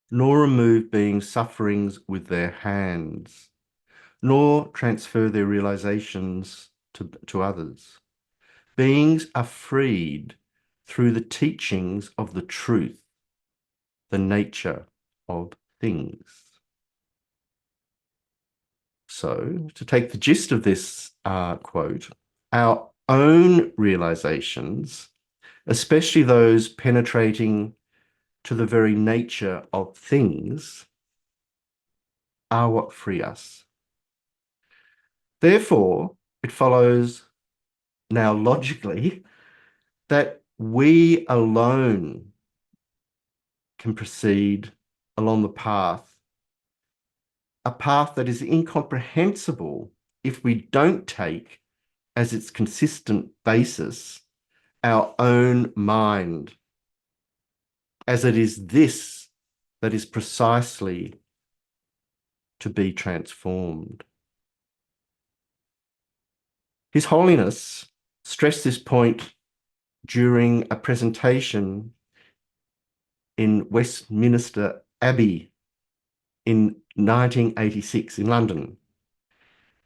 nor remove beings' sufferings with their hands, nor transfer their realizations to others. Beings are freed through the teachings of the truth, the nature of things. So, to take the gist of this quote, our own realizations, especially those penetrating to the very nature of things, are what free us. Therefore, it follows now logically that we alone can proceed along the path, a path that is incomprehensible if we don't take as its consistent basis our own mind, as it is this that is precisely to be transformed. His Holiness stressed this point during a presentation in Westminster Abbey in 1986 in London.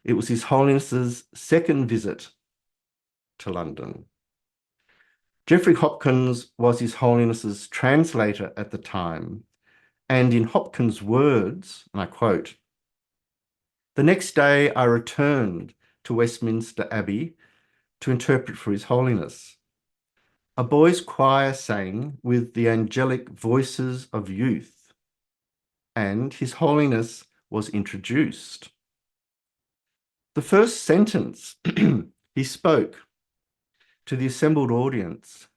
It was His Holiness's second visit to London. Geoffrey Hopkins was His Holiness's translator at the time, and in Hopkins' words, and I quote, the next day I returned to Westminster Abbey to interpret for His Holiness. A boys' choir sang with the angelic voices of youth, and His Holiness was introduced. The first sentence he spoke to the assembled audience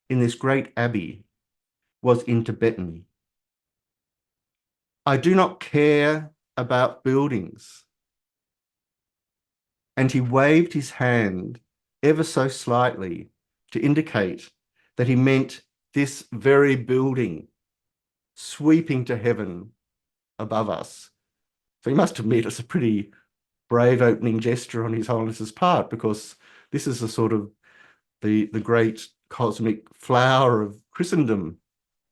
in this great abbey was in Tibetan. I do not care about buildings. And he waved his hand ever so slightly to indicate that he meant this very building sweeping to heaven above us. So he must admit it's a pretty brave opening gesture on His Holiness's part, because this is a sort of the great cosmic flower of Christendom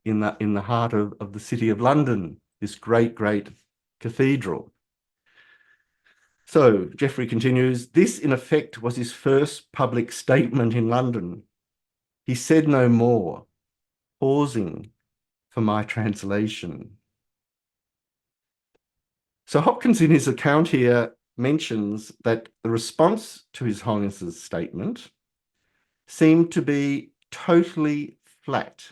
in the heart of the city of London, this great cathedral. So Geoffrey continues, this in effect was his first public statement in London. He said no more, pausing for my translation. So Hopkins in his account here mentions that the response to His Holiness's statement seemed to be totally flat.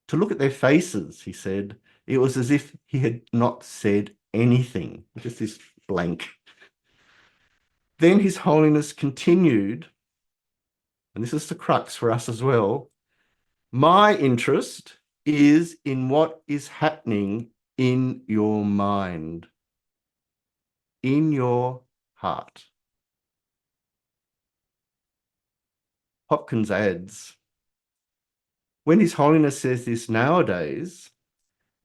To look at their faces, he said, it was as if he had not said anything, just this blank. Then His Holiness continued, and this is the crux for us as well, my interest is in what is happening in your mind, in your heart. Hopkins adds, when His Holiness says this nowadays,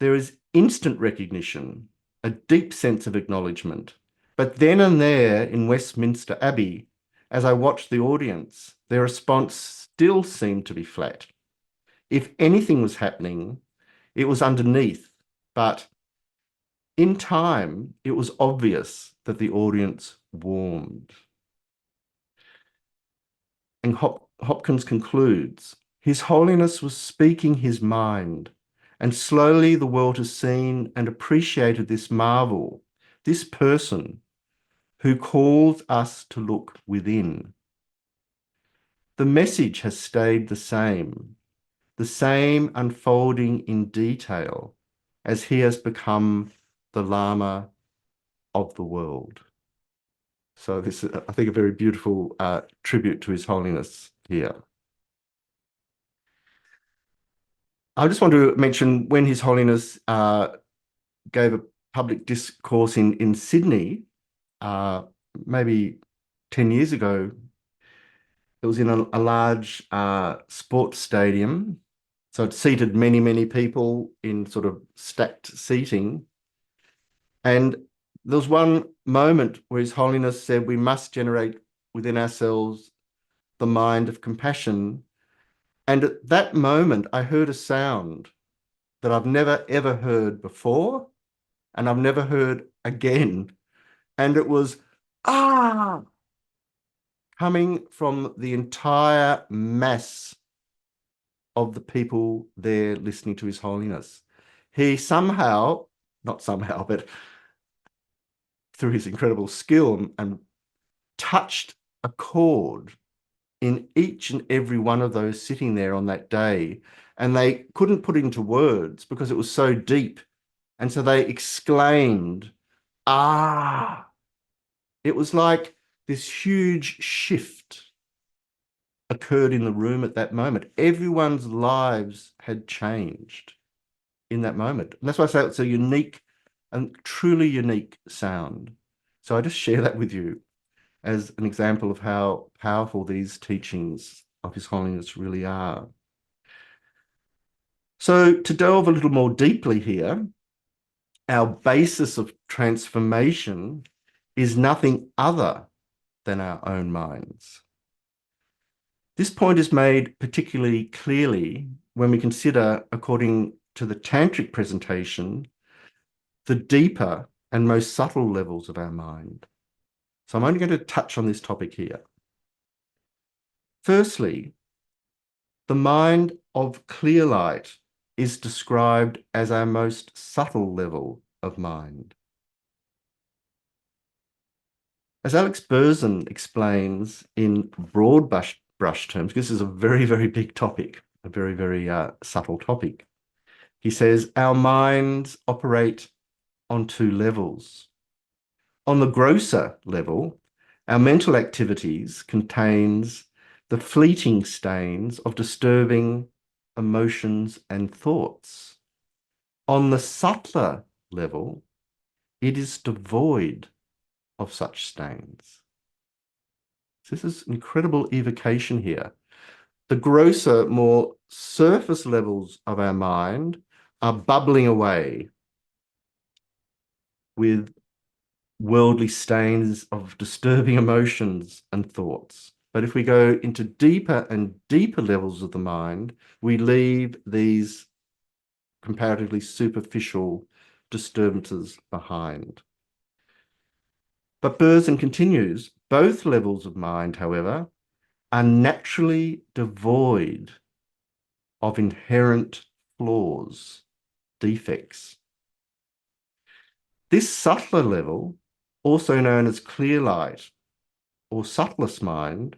there is instant recognition, a deep sense of acknowledgement. But then and there in Westminster Abbey, as I watched the audience, their response still seemed to be flat. If anything was happening, it was underneath, but in time, it was obvious that the audience warmed. And Hopkins concludes, His Holiness was speaking his mind, and slowly the world has seen and appreciated this marvel, this person who calls us to look within. The message has stayed the same unfolding in detail as he has become the Lama of the world. So this is, I think, a very beautiful tribute to His Holiness here. I just want to mention when His Holiness gave a public discourse in Sydney, maybe 10 years ago. It was in a large sports stadium. So it seated many, many people in sort of stacked seating. And there was one moment where His Holiness said, we must generate within ourselves the mind of compassion. And at that moment, I heard a sound that I've never, ever heard before, and I've never heard again. And it was, ah, coming from the entire mass of the people there listening to His Holiness. He somehow, not somehow, but through his incredible skill and touched a chord in each and every one of those sitting there on that day. And they couldn't put it into words because it was so deep. And so they exclaimed, ah, it was like this huge shift occurred in the room at that moment. Everyone's lives had changed in that moment. And that's why I say it's a unique and truly unique sound. So I just share that with you as an example of how powerful these teachings of His Holiness really are. So to delve a little more deeply here, our basis of transformation is nothing other than our own minds. This point is made particularly clearly when we consider, according to the Tantric presentation, the deeper and most subtle levels of our mind. So I'm only going to touch on this topic here. Firstly, the mind of clear light is described as our most subtle level of mind. As Alex Berzin explains in broad brush terms, this is a very, very big topic, a very, very subtle topic. He says, our minds operate on two levels. On the grosser level, our mental activities contains the fleeting stains of disturbing emotions and thoughts. On the subtler level, it is devoid of such stains. So this is incredible evocation here. The grosser, more surface levels of our mind are bubbling away with worldly stains of disturbing emotions and thoughts. But if we go into deeper and deeper levels of the mind, we leave these comparatively superficial disturbances behind. But Berzin continues, both levels of mind, however, are naturally devoid of inherent flaws, defects. This subtler level, also known as clear light or subtlest mind,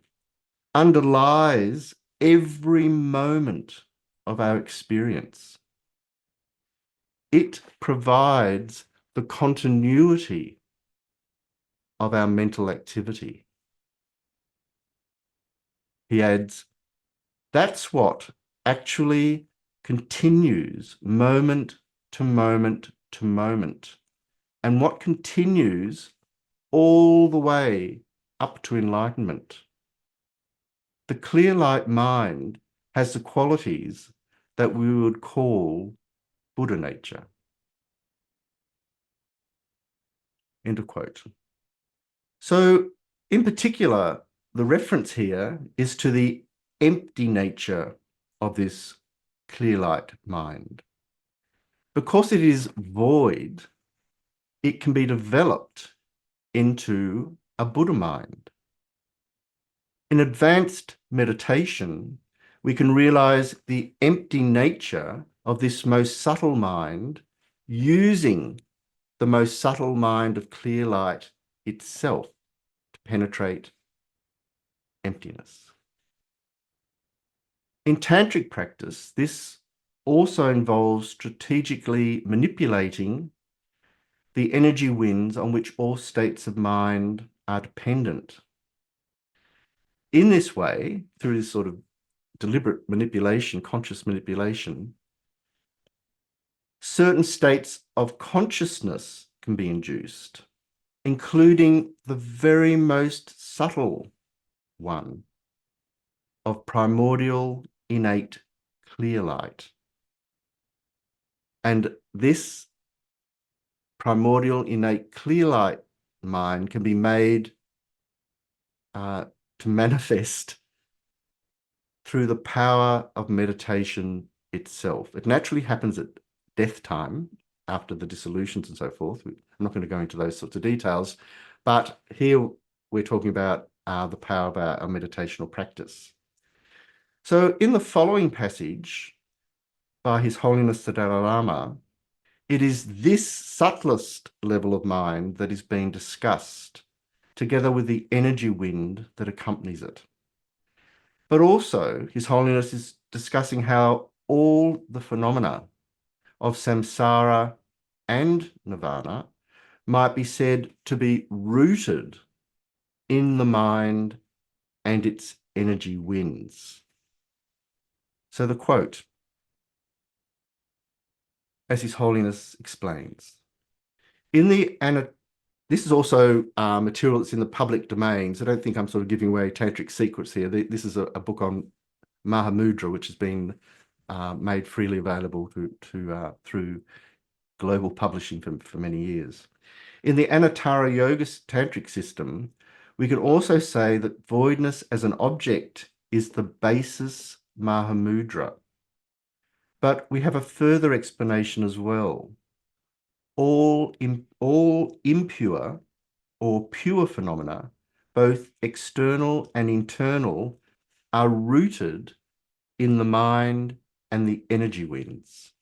underlies every moment of our experience. It provides the continuity of our mental activity. He adds, that's what actually continues moment to moment to moment, and what continues all the way up to enlightenment. The clear light mind has the qualities that we would call Buddha nature. End of quote. So in particular, the reference here is to the empty nature of this clear light mind. Because it is void, it can be developed into a Buddha mind. In advanced meditation, we can realize the empty nature of this most subtle mind using the most subtle mind of clear light itself to penetrate emptiness. In tantric practice, this also involves strategically manipulating the energy winds on which all states of mind are dependent. In this way, through this sort of deliberate manipulation, conscious manipulation, certain states of consciousness can be induced, including the very most subtle one of primordial innate clear light. And this primordial innate clear light mind can be made to manifest through the power of meditation itself. It naturally happens at death time, after the dissolutions and so forth. I'm not going to go into those sorts of details, but here we're talking about the power of our meditational practice. So in the following passage by His Holiness the Dalai Lama, it is this subtlest level of mind that is being discussed, together with the energy wind that accompanies it. But also, His Holiness is discussing how all the phenomena of samsara and nirvana might be said to be rooted in the mind and its energy winds. So the quote, as His Holiness explains, this is also material that's in the public domain, so I don't think I'm sort of giving away tantric secrets here. This is a book on Mahamudra, which has been made freely available through global publishing for many years. In the Anuttara Yoga tantric system, we can also say that voidness as an object is the basis Mahamudra. But we have a further explanation as well. All impure or pure phenomena, both external and internal, are rooted in the mind and the energy winds.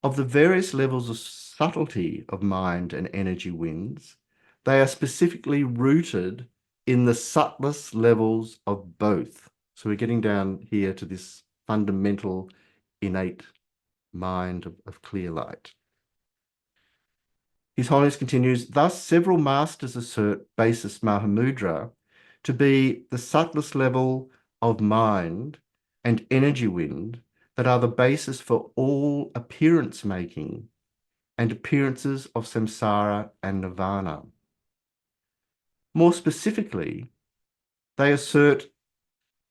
Of the various levels of subtlety of mind and energy winds, they are specifically rooted in the subtlest levels of both. So we're getting down here to this fundamental, innate mind of clear light. His Holiness continues, thus several masters assert basis Mahamudra to be the subtlest level of mind and energy wind that are the basis for all appearance making and appearances of samsara and nirvana. More specifically, they assert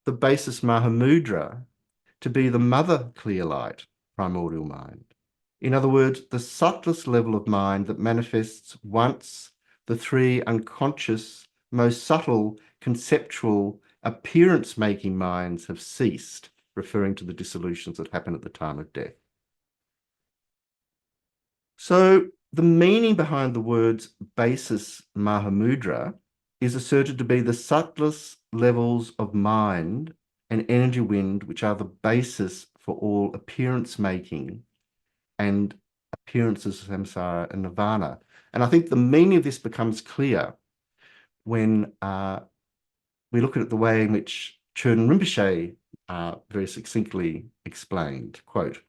the basis Mahamudra to be the mother clear light, primordial mind. In other words, the subtlest level of mind that manifests once the three unconscious, most subtle, conceptual, appearance-making minds have ceased, referring to the dissolutions that happen at the time of death. So the meaning behind the words basis Mahamudra is asserted to be the subtlest levels of mind and energy wind, which are the basis for all appearance making and appearances of samsara and nirvana. And I think the meaning of this becomes clear when we look at the way in which Chöden Rinpoche very succinctly explained, quote,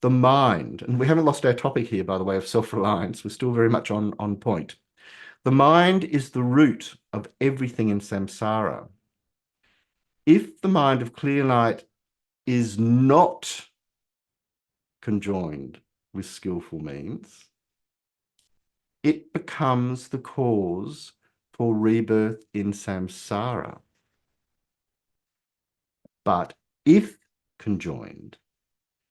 the mind, and we haven't lost our topic here, by the way, of self-reliance. We're still very much on point. The mind is the root of everything in samsara. If the mind of clear light is not conjoined with skillful means, it becomes the cause for rebirth in samsara. But if conjoined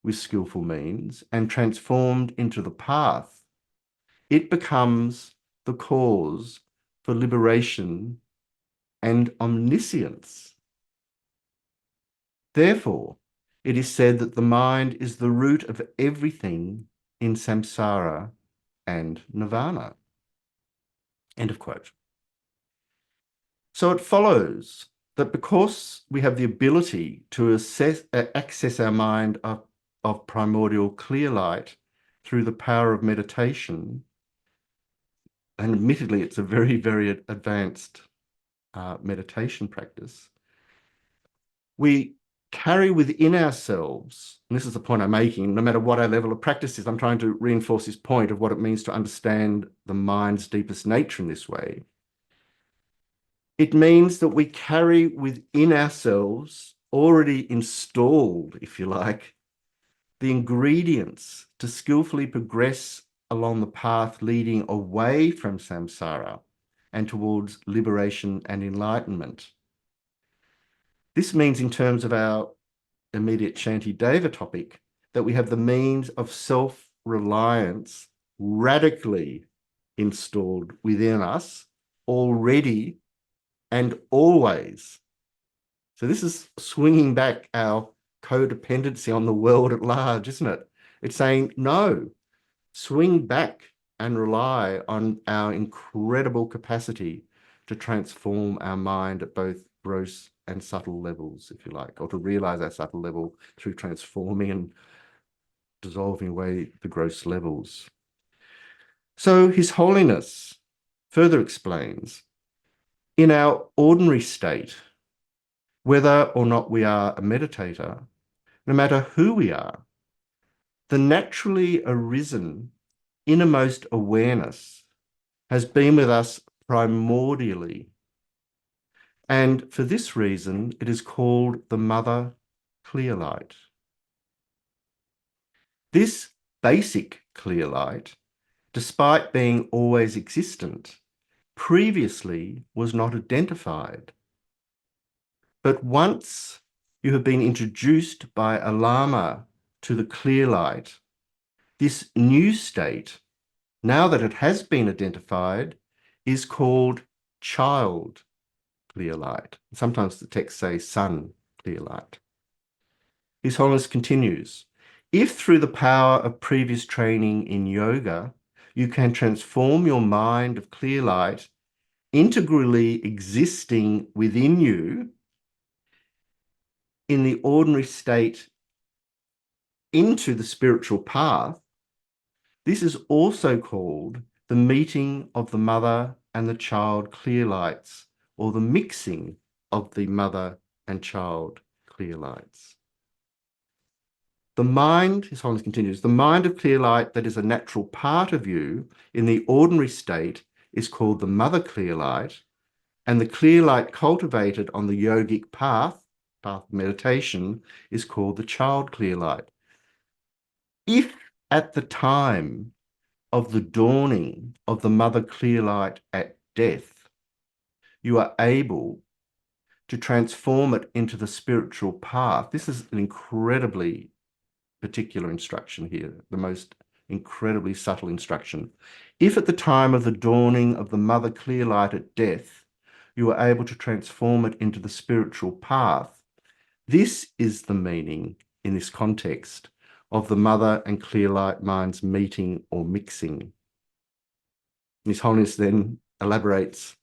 with skillful means and transformed into the path, it becomes the cause for liberation and omniscience. Therefore, it is said that the mind is the root of everything in samsara and nirvana. End of quote. So it follows that because we have the ability to access our mind of primordial clear light through the power of meditation, and admittedly it's a very, very advanced meditation practice, we carry within ourselves, and this is the point I'm making, no matter what our level of practice is, I'm trying to reinforce this point of what it means to understand the mind's deepest nature in this way. It means that we carry within ourselves, already installed, if you like, the ingredients to skillfully progress along the path leading away from samsara and towards liberation and enlightenment. This means in terms of our immediate Shantideva topic, that we have the means of self-reliance radically installed within us already and always. So this is swinging back our codependency on the world at large, isn't it? It's saying, no, swing back and rely on our incredible capacity to transform our mind at both gross and subtle levels, if you like, or to realize our subtle level through transforming and dissolving away the gross levels. So His Holiness further explains, in our ordinary state, whether or not we are a meditator, no matter who we are, the naturally arisen innermost awareness has been with us primordially. And for this reason, it is called the Mother Clear Light. This basic clear light, despite being always existent, previously was not identified. But once you have been introduced by a Lama to the clear light, this new state, now that it has been identified, is called child clear light. Sometimes the texts say sun clear light. His Holiness continues, if through the power of previous training in yoga, you can transform your mind of clear light integrally existing within you in the ordinary state into the spiritual path, this is also called the meeting of the mother and the child clear lights, or the mixing of the mother and child clear lights. The mind, His Holiness continues, the mind of clear light that is a natural part of you in the ordinary state is called the mother clear light, and the clear light cultivated on the yogic path of meditation, is called the child clear light. If at the time of the dawning of the mother clear light at death, you are able to transform it into the spiritual path, this is an incredibly particular instruction here, the most incredibly subtle instruction. If at the time of the dawning of the mother clear light at death, you are able to transform it into the spiritual path, this is the meaning in this context of the mother and clear light minds meeting or mixing. His Holiness then elaborates,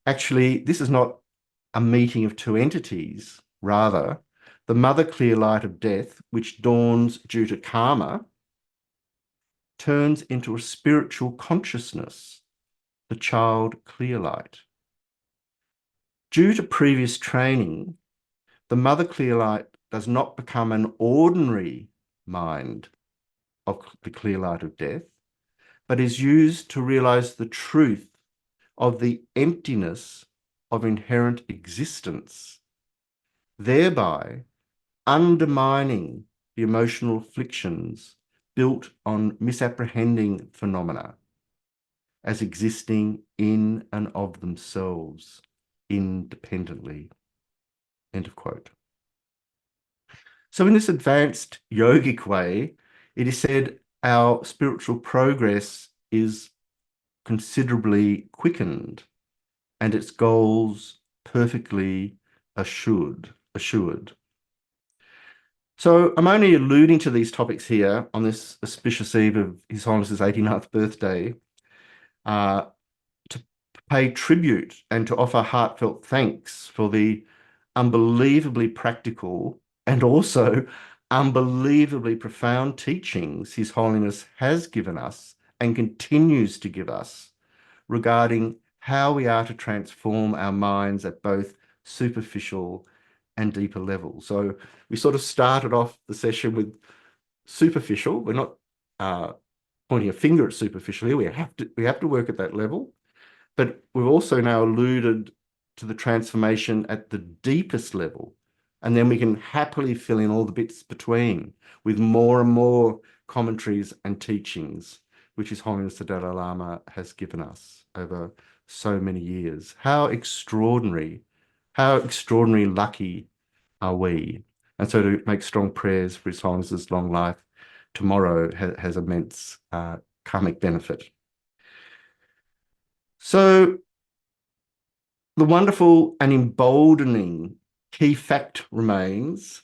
actually, this is not a meeting of two entities. Rather, the mother clear light of death, which dawns due to karma, turns into a spiritual consciousness, the child clear light. Due to previous training, the mother clear light does not become an ordinary mind of the clear light of death, but is used to realize the truth of the emptiness of inherent existence, thereby undermining the emotional afflictions built on misapprehending phenomena as existing in and of themselves independently. End of quote. So in this advanced yogic way, it is said our spiritual progress is considerably quickened and its goals perfectly assured. So I'm only alluding to these topics here on this auspicious eve of His Holiness's 89th birthday to pay tribute and to offer heartfelt thanks for the unbelievably practical and also unbelievably profound teachings His Holiness has given us and continues to give us regarding how we are to transform our minds at both superficial and deeper levels. So we sort of started off the session with superficial. We're not pointing a finger at superficial here. We have to work at that level. But we've also now alluded to the transformation at the deepest level. And then we can happily fill in all the bits between with more and more commentaries and teachings, which His Holiness the Dalai Lama has given us over so many years. How extraordinary lucky are we And so to make strong prayers for His Holiness's long life tomorrow has immense karmic benefit. So the wonderful and emboldening key fact remains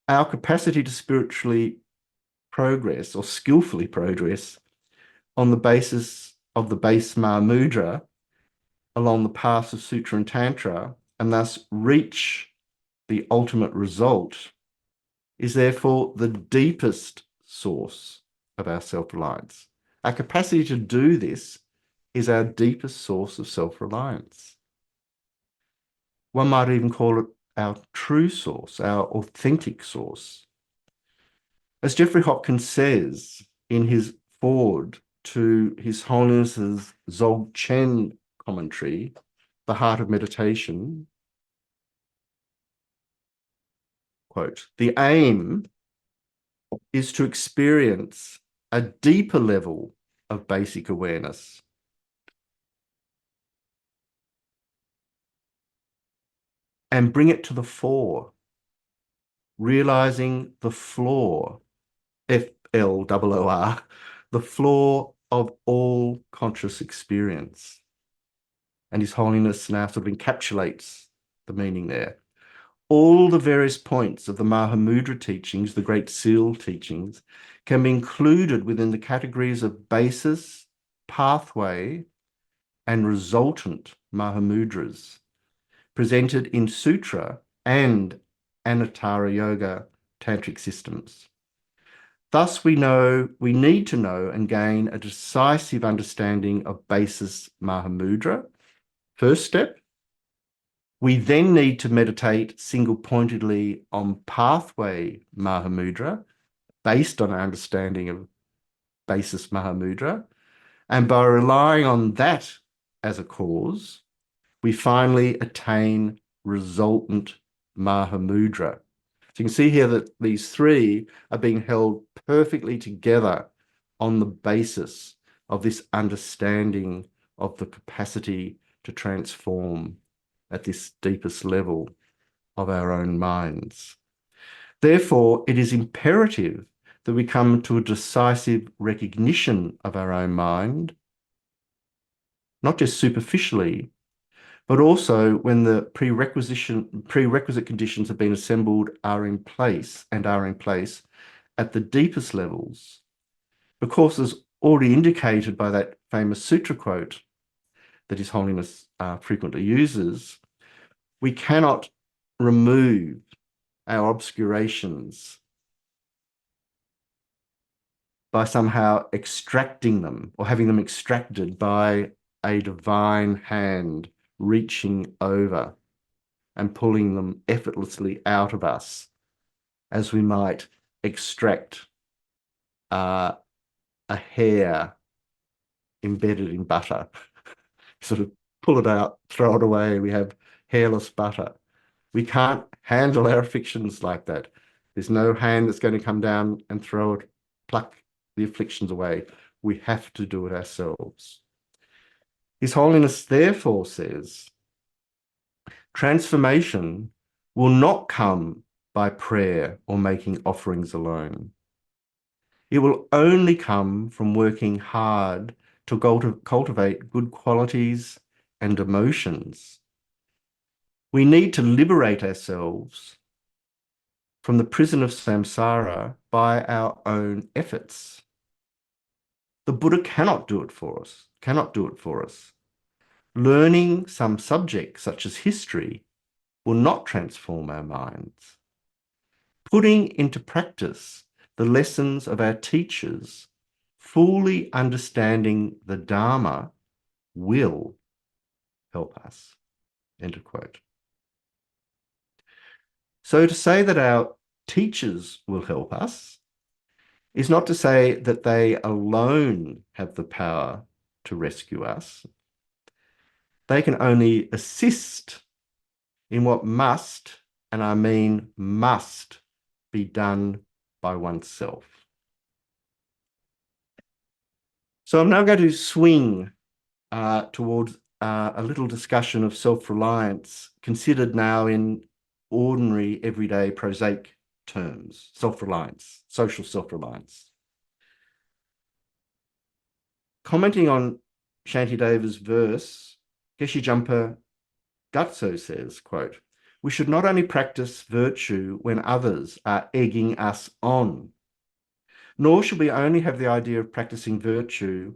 our capacity to spiritually progress or skillfully progress on the basis of the base Mahamudra along the paths of Sutra and Tantra, and thus reach the ultimate result, is therefore the deepest source of our self-reliance. Our capacity to do this is our deepest source of self-reliance. One might even call it our true source, our authentic source. As Jeffrey Hopkins says in his foreword to His Holiness's Dzogchen commentary, The Heart of Meditation, quote, "The aim is to experience a deeper level of basic awareness. And bring it to the fore, realizing the flaw, FLOOR, the flaw of all conscious experience." And His Holiness now sort of encapsulates the meaning there. All the various points of the Mahamudra teachings, the Great Seal teachings, can be included within the categories of basis, pathway, and resultant Mahamudras, presented in Sutra and Anuttara Yoga tantric systems. Thus, we need to know and gain a decisive understanding of basis Mahamudra. First step. We then need to meditate single-pointedly on pathway Mahamudra based on our understanding of basis Mahamudra. And by relying on that as a cause, we finally attain resultant Mahamudra. So you can see here that these three are being held perfectly together on the basis of this understanding of the capacity to transform at this deepest level of our own minds. Therefore, it is imperative that we come to a decisive recognition of our own mind, not just superficially, but also when the prerequisite conditions have been assembled are in place at the deepest levels. Because as already indicated by that famous sutra quote that His Holiness frequently uses, we cannot remove our obscurations by somehow extracting them or having them extracted by a divine hand reaching over and pulling them effortlessly out of us, as we might extract a hair embedded in butter. Sort of pull it out, throw it away, we have hairless butter. We can't handle our afflictions like that. There's no hand that's going to come down and pluck the afflictions away. We have to do it ourselves. His Holiness therefore says, transformation will not come by prayer or making offerings alone. It will only come from working hard to cultivate good qualities and emotions. We need to liberate ourselves from the prison of samsara by our own efforts. The Buddha cannot do it for us. Learning some subject, such as history, will not transform our minds. Putting into practice the lessons of our teachers, fully understanding the Dharma, will help us. End of quote. So to say that our teachers will help us is not to say that they alone have the power to rescue us. They can only assist in what must, and I mean must, be done by oneself. So I'm now going to swing towards a little discussion of self-reliance considered now in ordinary, everyday, prosaic terms, self-reliance, social self-reliance. Commenting on Shantideva's verse, Geshe Jumper Gutso says, quote, "We should not only practice virtue when others are egging us on, nor should we only have the idea of practicing virtue,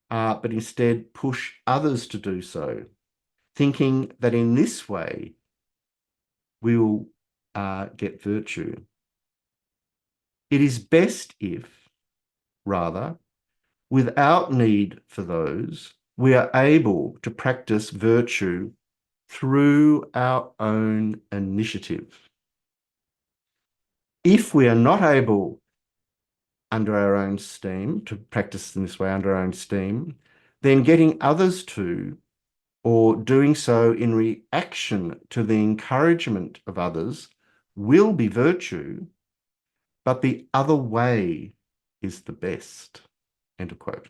but instead push others to do so, thinking that in this way we will get virtue. It is best if, rather, without need for those, we are able to practice virtue through our own initiative. If we are not able under our own steam to practice in this way under our own steam, then getting others to, or doing so in reaction to the encouragement of others, will be virtue, but the other way is the best." End of quote.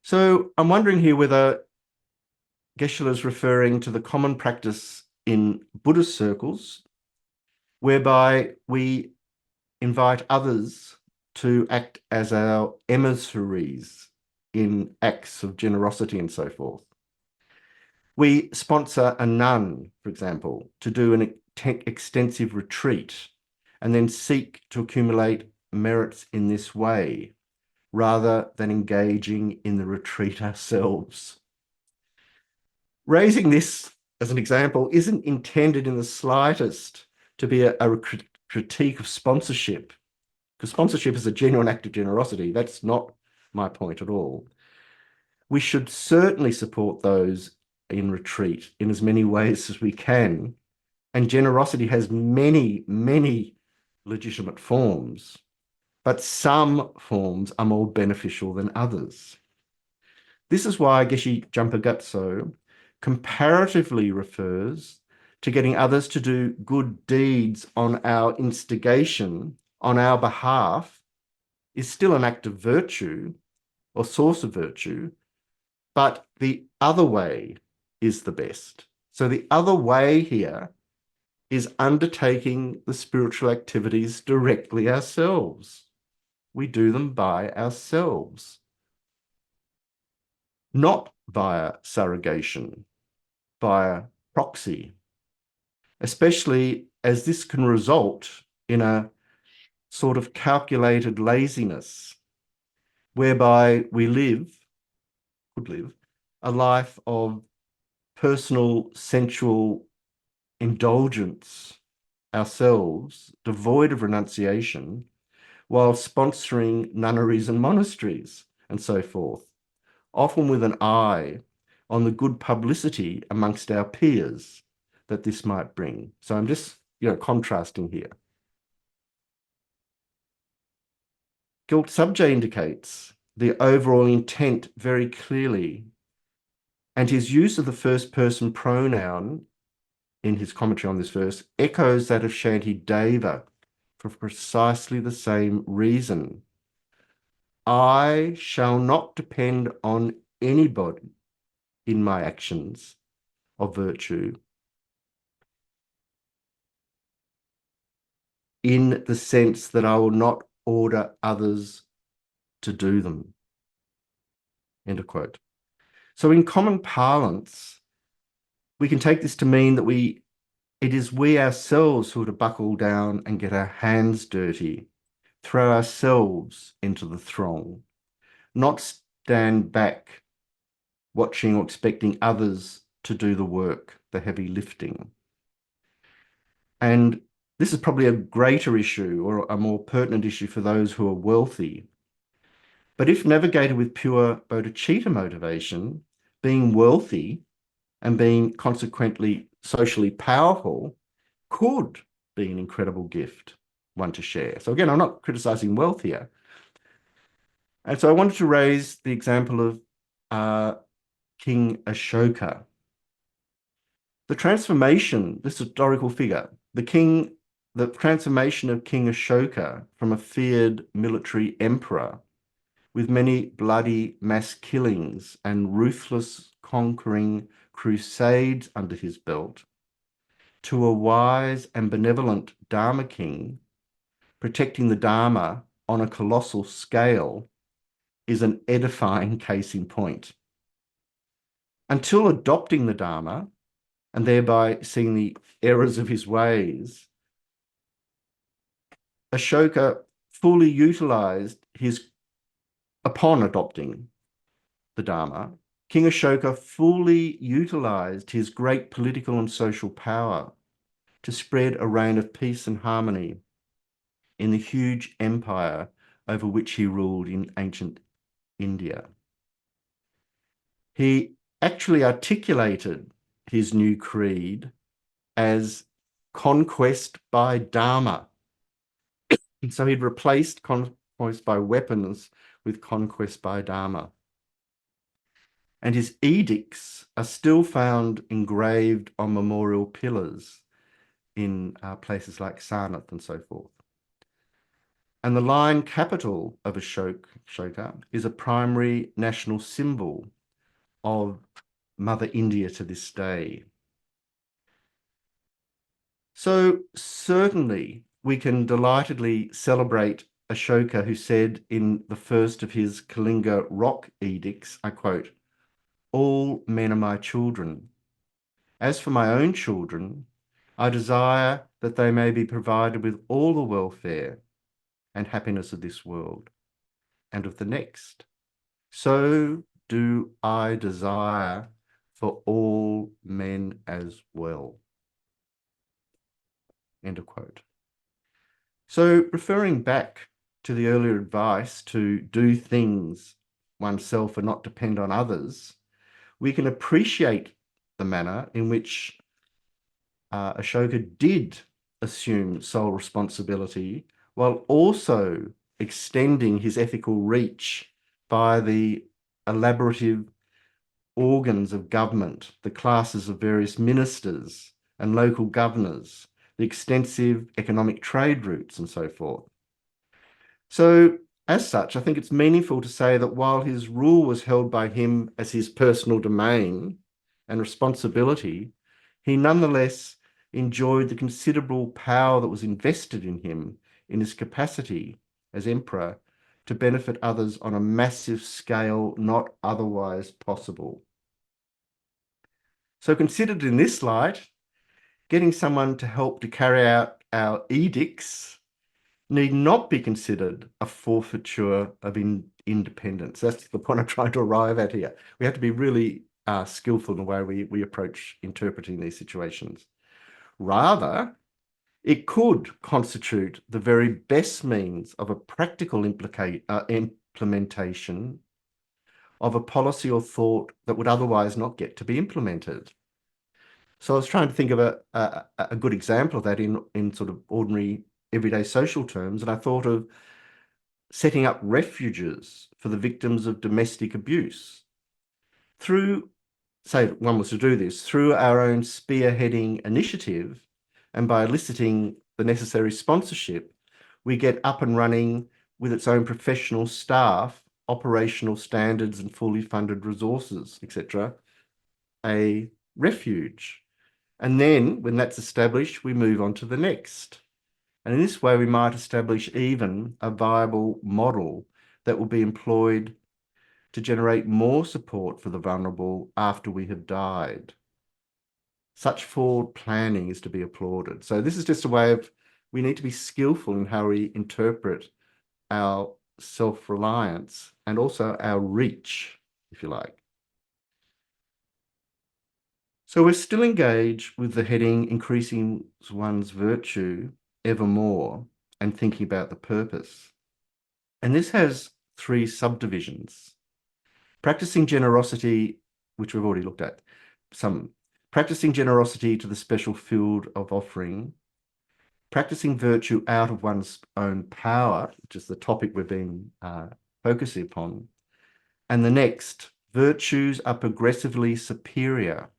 So I'm wondering here whether Geshe is referring to the common practice in Buddhist circles, whereby we invite others to act as our emissaries in acts of generosity and so forth. We sponsor a nun, for example, to do an extensive retreat and then seek to accumulate merits in this way, rather than engaging in the retreat ourselves. Raising this as an example isn't intended in the slightest to be a critique of sponsorship, because sponsorship is a genuine act of generosity. That's not my point at all. We should certainly support those in retreat in as many ways as we can, and generosity has many, many legitimate forms, but some forms are more beneficial than others. This is why Geshe Jumper Gutso comparatively refers to getting others to do good deeds on our instigation, on our behalf, is still an act of virtue or source of virtue, but the other way is the best. So the other way here is undertaking the spiritual activities directly ourselves. We do them by ourselves, not via surrogation, via proxy, especially as this can result in a sort of calculated laziness whereby we could live, a life of personal sensual indulgence ourselves, devoid of renunciation, while sponsoring nunneries and monasteries and so forth, often with an eye on the good publicity amongst our peers that this might bring. So I'm just, contrasting here. Guilt Subje indicates the overall intent very clearly, and his use of the first person pronoun in his commentary on this verse echoes that of Shantideva for precisely the same reason. I shall not depend on anybody in my actions of virtue, in the sense that I will not order others to do them. End of quote. So in common parlance, we can take this to mean that it is we ourselves who are to buckle down and get our hands dirty, throw ourselves into the throng, not stand back watching or expecting others to do the work, the heavy lifting. And this is probably a greater issue or a more pertinent issue for those who are wealthy. But if navigated with pure bodhicitta motivation, being wealthy and being consequently socially powerful could be an incredible gift, one to share. So again, I'm not criticizing wealth here. And so I wanted to raise the example of King Ashoka. The transformation, this historical figure, the transformation of King Ashoka from a feared military emperor with many bloody mass killings and ruthless conquering crusades under his belt to a wise and benevolent Dharma king, protecting the Dharma on a colossal scale is an edifying case in point. Until adopting the Dharma and thereby seeing the errors of his ways, Ashoka fully utilized upon adopting the Dharma, King Ashoka fully utilized his great political and social power to spread a reign of peace and harmony in the huge empire over which he ruled in ancient India. He actually articulated his new creed as conquest by Dharma. And so he'd replaced conquest by weapons with conquest by Dharma. And his edicts are still found engraved on memorial pillars in places like Sarnath and so forth. And the lion capital of Ashoka is a primary national symbol of Mother India to this day. So certainly we can delightedly celebrate Ashoka, who said in the first of his Kalinga rock edicts, I quote, "All men are my children. As for my own children, I desire that they may be provided with all the welfare and happiness of this world and of the next. So do I desire for all men as well." End of quote. So referring back to the earlier advice to do things oneself and not depend on others, we can appreciate the manner in which Ashoka did assume sole responsibility while also extending his ethical reach by the elaborative organs of government, the classes of various ministers and local governors, the extensive economic trade routes and so forth. So as such, I think it's meaningful to say that while his rule was held by him as his personal domain and responsibility, he nonetheless enjoyed the considerable power that was invested in him in his capacity as emperor to benefit others on a massive scale not otherwise possible. So considered in this light, getting someone to help to carry out our edicts need not be considered a forfeiture of independence. That's the point I'm trying to arrive at here. We have to be really skillful in the way we approach interpreting these situations. Rather, it could constitute the very best means of a practical implementation of a policy or thought that would otherwise not get to be implemented. So I was trying to think of a good example of that in sort of ordinary everyday social terms, and I thought of setting up refuges for the victims of domestic abuse. Say one was to do this, through our own spearheading initiative and by eliciting the necessary sponsorship, we get up and running with its own professional staff, operational standards and fully funded resources, etc., a refuge. And then when that's established, we move on to the next. And in this way, we might establish even a viable model that will be employed to generate more support for the vulnerable after we have died. Such forward planning is to be applauded. So this is just a way of, we need to be skillful in how we interpret our self-reliance and also our reach, if you like. So we're still engaged with the heading increasing one's virtue evermore and thinking about the purpose. And this has three subdivisions. Practicing generosity, which we've already looked at, practicing generosity to the special field of offering, practicing virtue out of one's own power, which is the topic we've been focusing upon, and the next, virtues are progressively superior.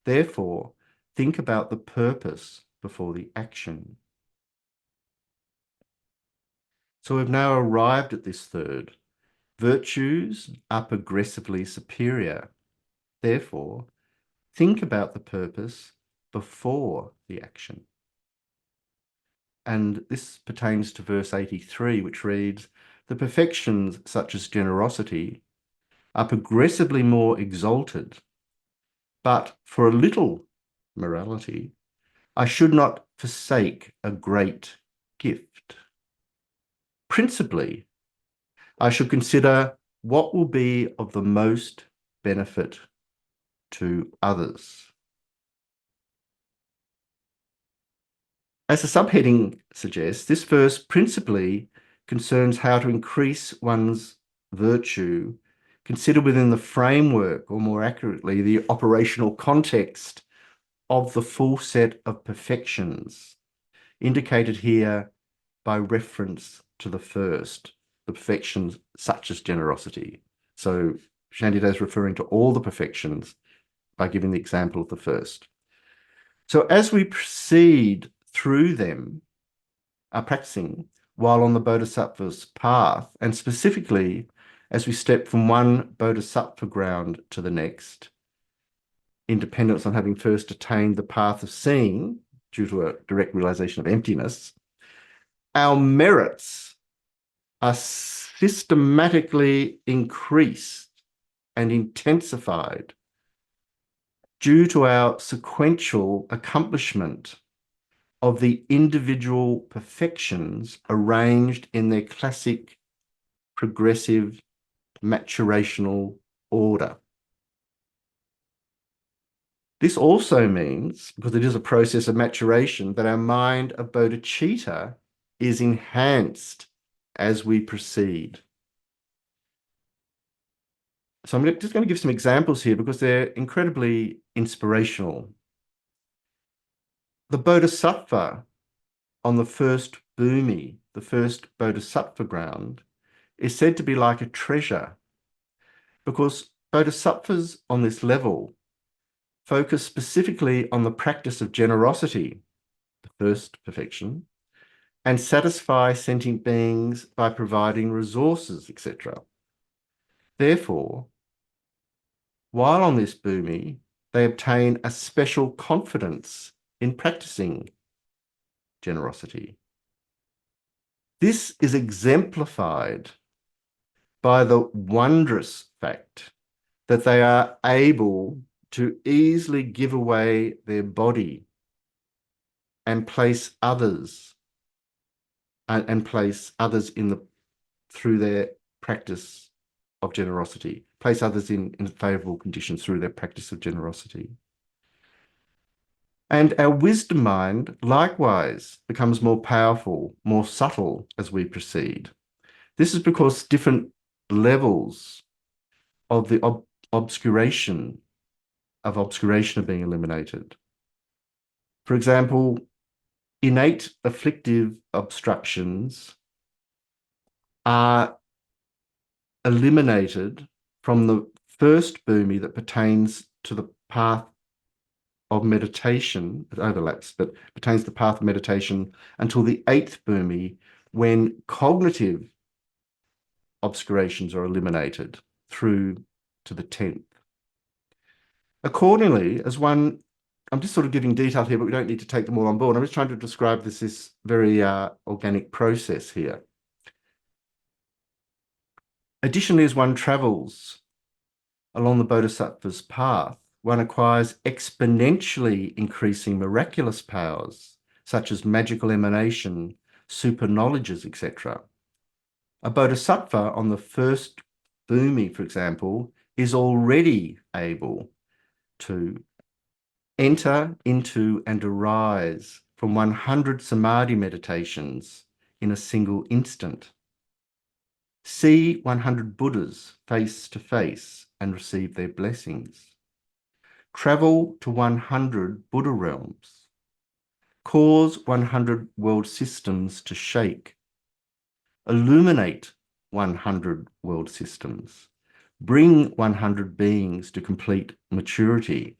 Therefore, think about the purpose before the action. So we've now arrived at this third. Virtues are progressively superior. Therefore, think about the purpose before the action. And this pertains to verse 83, which reads, "The perfections such as generosity are progressively more exalted, but for a little morality, I should not forsake a great gift. Principally, I should consider what will be of the most benefit to others." As the subheading suggests, this verse principally concerns how to increase one's virtue, considered within the framework, or more accurately, the operational context of the full set of perfections, indicated here by reference to the first, the perfections such as generosity. So Shantideva is referring to all the perfections by giving the example of the first. So as we proceed through them, are practicing while on the Bodhisattva's path, and specifically as we step from one Bodhisattva ground to the next, independence on having first attained the path of seeing due to a direct realization of emptiness, our merits are systematically increased and intensified due to our sequential accomplishment of the individual perfections arranged in their classic progressive maturational order. This also means, because it is a process of maturation, that our mind of bodhicitta is enhanced as we proceed. So I'm just going to give some examples here because they're incredibly inspirational. The Bodhisattva on the first bhumi, the first Bodhisattva ground, is said to be like a treasure because Bodhisattvas on this level focus specifically on the practice of generosity, the first perfection, and satisfy sentient beings by providing resources, etc. Therefore, while on this bhumi, they obtain a special confidence in practicing generosity. This is exemplified by the wondrous fact that they are able to easily give away their body and place others in the through their practice of generosity, place others in favorable conditions through their practice of generosity. And our wisdom mind likewise becomes more powerful, more subtle as we proceed. This is because different levels of the obscuration are being eliminated. For example, innate afflictive obstructions are eliminated from the first bhumi that pertains to the path of meditation. It overlaps, but pertains to the path of meditation until the 8th bhumi, when cognitive obscurations are eliminated through to the 10th. Accordingly, I'm just sort of giving detail here, but we don't need to take them all on board. I'm just trying to describe this very organic process here. Additionally, as one travels along the Bodhisattva's path, one acquires exponentially increasing miraculous powers, such as magical emanation, super knowledges, etc. A Bodhisattva on the first bhumi, for example, is already able to enter into and arise from 100 samadhi meditations in a single instant, see 100 Buddhas face to face and receive their blessings, travel to 100 Buddha realms, cause 100 world systems to shake, illuminate 100 world systems, bring 100 beings to complete maturity,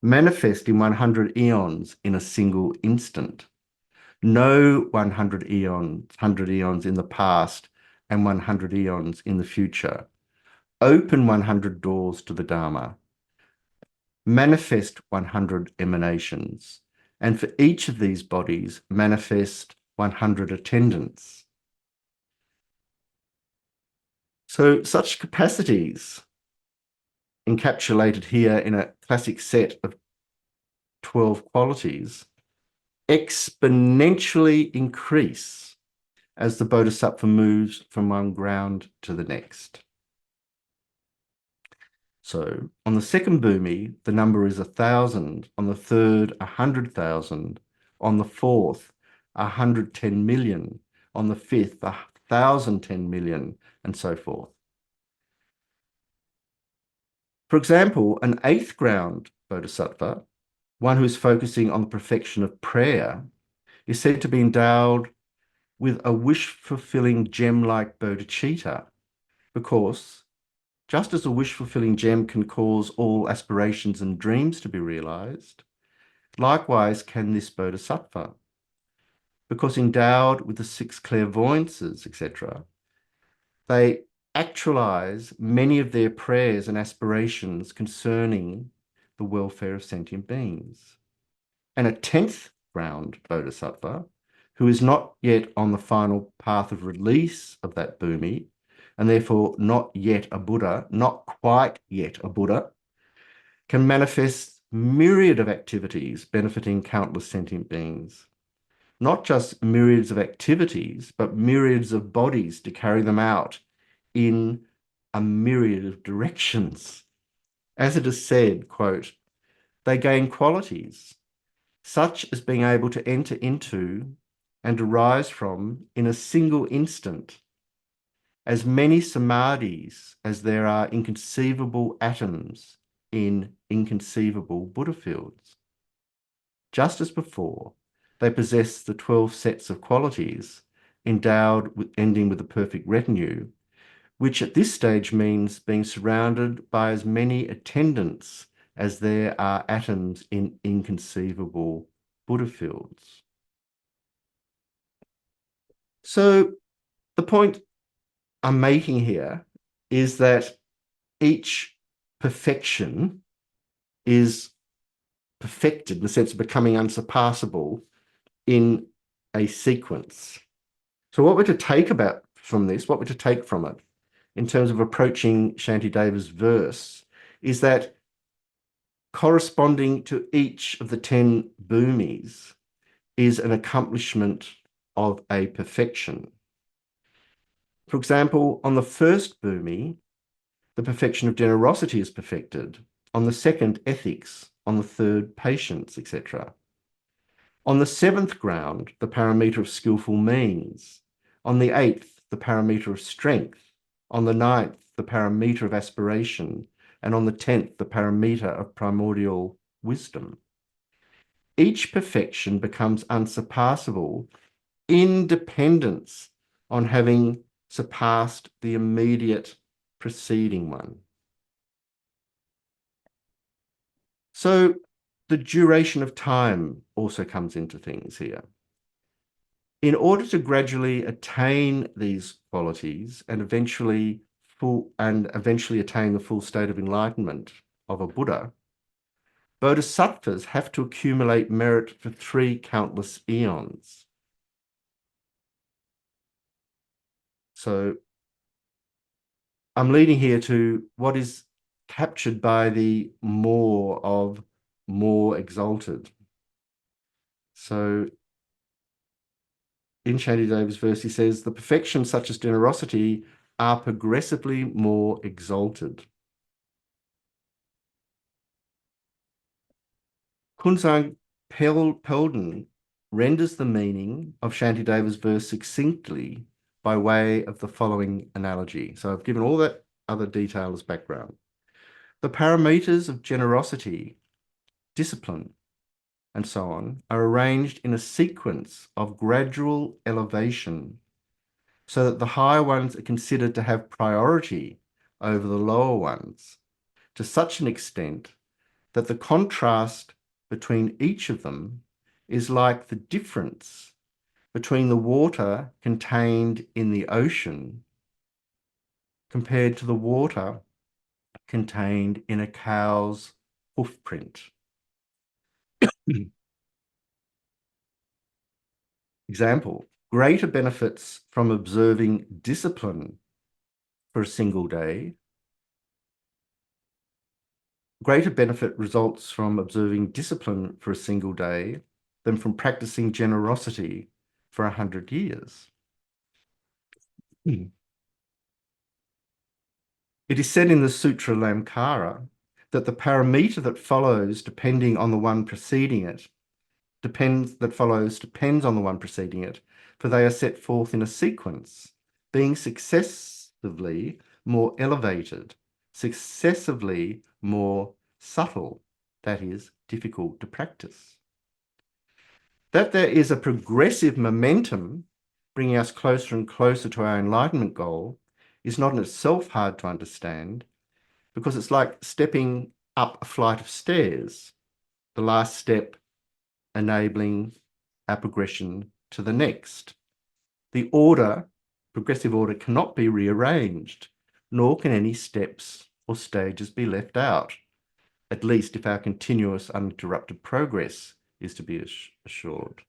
manifest in 100 eons in a single instant, know 100 eons in the past and 100 eons in the future, open 100 doors to the Dharma, manifest 100 emanations, and for each of these bodies manifest 100 attendants. So such capacities, encapsulated here in a classic set of 12 qualities, exponentially increase as the Bodhisattva moves from one ground to the next. So on the second bhumi, the number is 1,000, on the third, 100,000, on the fourth, 110 million, on the fifth, 1,010 million, and so forth. For example, an eighth ground Bodhisattva, one who is focusing on the perfection of prayer, is said to be endowed with a wish-fulfilling gem-like bodhicitta, because just as a wish-fulfilling gem can cause all aspirations and dreams to be realized, likewise can this bodhisattva, because endowed with the 6 clairvoyances, etc., they actualize many of their prayers and aspirations concerning the welfare of sentient beings. And a 10th ground bodhisattva, who is not yet on the final path of release of that bhumi, and therefore not yet a Buddha, not quite yet a Buddha, can manifest myriad of activities benefiting countless sentient beings. Not just myriads of activities, but myriads of bodies to carry them out in a myriad of directions. As it is said, quote, they gain qualities such as being able to enter into and arise from in a single instant as many samadhis as there are inconceivable atoms in inconceivable Buddha fields. Just as before, they possess the 12 sets of qualities, endowed with ending with a perfect retinue, which at this stage means being surrounded by as many attendants as there are atoms in inconceivable Buddha fields. So the point I'm making here is that each perfection is perfected in the sense of becoming unsurpassable in a sequence. So what we're to take from it in terms of approaching Shantideva's verse is that corresponding to each of the 10 bhumis is an accomplishment of a perfection. For example, on the first bhumi, the perfection of generosity is perfected. On the second, ethics. On the third, patience, etc. On the 7th ground, the parameter of skillful means. On the 8th, the parameter of strength. On the 9th, the parameter of aspiration. And on the 10th, the parameter of primordial wisdom. Each perfection becomes unsurpassable in dependence on having surpassed the immediate preceding one. So the duration of time also comes into things here. In order to gradually attain these qualities and eventually attain the full state of enlightenment of a Buddha, bodhisattvas have to accumulate merit for 3 countless eons. So I'm leading here to what is captured by the more exalted. So in Shantideva's verse, he says, the perfections such as generosity are progressively more exalted. Kunzang Pelden renders the meaning of Shantideva's verse succinctly by way of the following analogy. So I've given all that other detail as background. The parameters of generosity, discipline, and so on are arranged in a sequence of gradual elevation so that the higher ones are considered to have priority over the lower ones to such an extent that the contrast between each of them is like the difference between the water contained in the ocean compared to the water contained in a cow's hoof print. Example, greater benefits from observing discipline for a single day. Greater benefit results from observing discipline for a single day than from practicing generosity for 100 years. It is said in the Sutra Lamkara that the paramita that follows depending on the one preceding it depends on the one preceding it, for they are set forth in a sequence, being successively more elevated, successively more subtle, that is, difficult to practice. That there is a progressive momentum bringing us closer and closer to our enlightenment goal is not in itself hard to understand, because it's like stepping up a flight of stairs, the last step enabling our progression to the next. The order, progressive order, cannot be rearranged, nor can any steps or stages be left out, at least if our continuous uninterrupted progress is to be assured.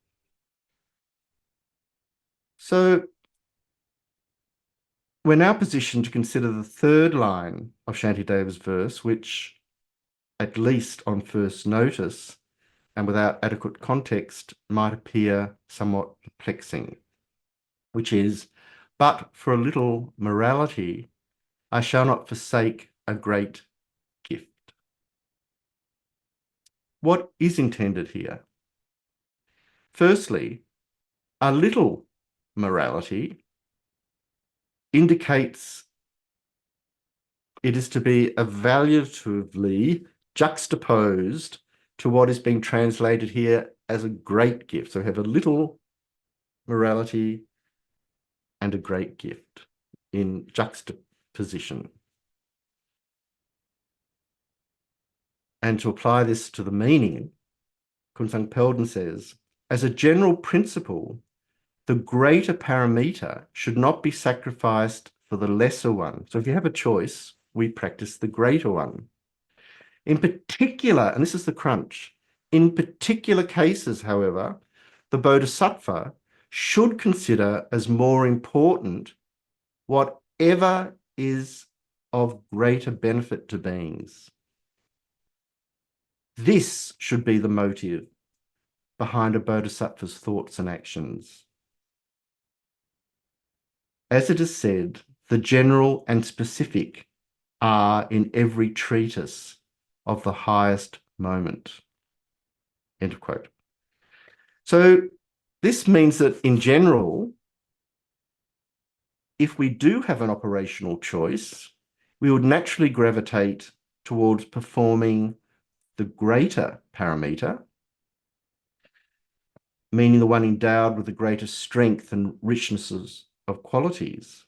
So we're now positioned to consider the third line of Shantideva's verse, which, at least on first notice, and without adequate context, might appear somewhat perplexing, which is, but for a little morality, I shall not forsake a great gift. What is intended here? Firstly, a little morality indicates it is to be evaluatively juxtaposed to what is being translated here as a great gift. So we have a little morality and a great gift in juxtaposition. And to apply this to the meaning, Kunsang Pelden says, as a general principle, the greater paramita should not be sacrificed for the lesser one. So if you have a choice, we practice the greater one. In particular, and this is the crunch, in particular cases, however, the Bodhisattva should consider as more important whatever is of greater benefit to beings. This should be the motive behind a Bodhisattva's thoughts and actions. As it is said, the general and specific are in every treatise of the highest moment. End of quote. So this means that in general, if we do have an operational choice, we would naturally gravitate towards performing the greater paramita, meaning the one endowed with the greatest strength and richnesses of qualities.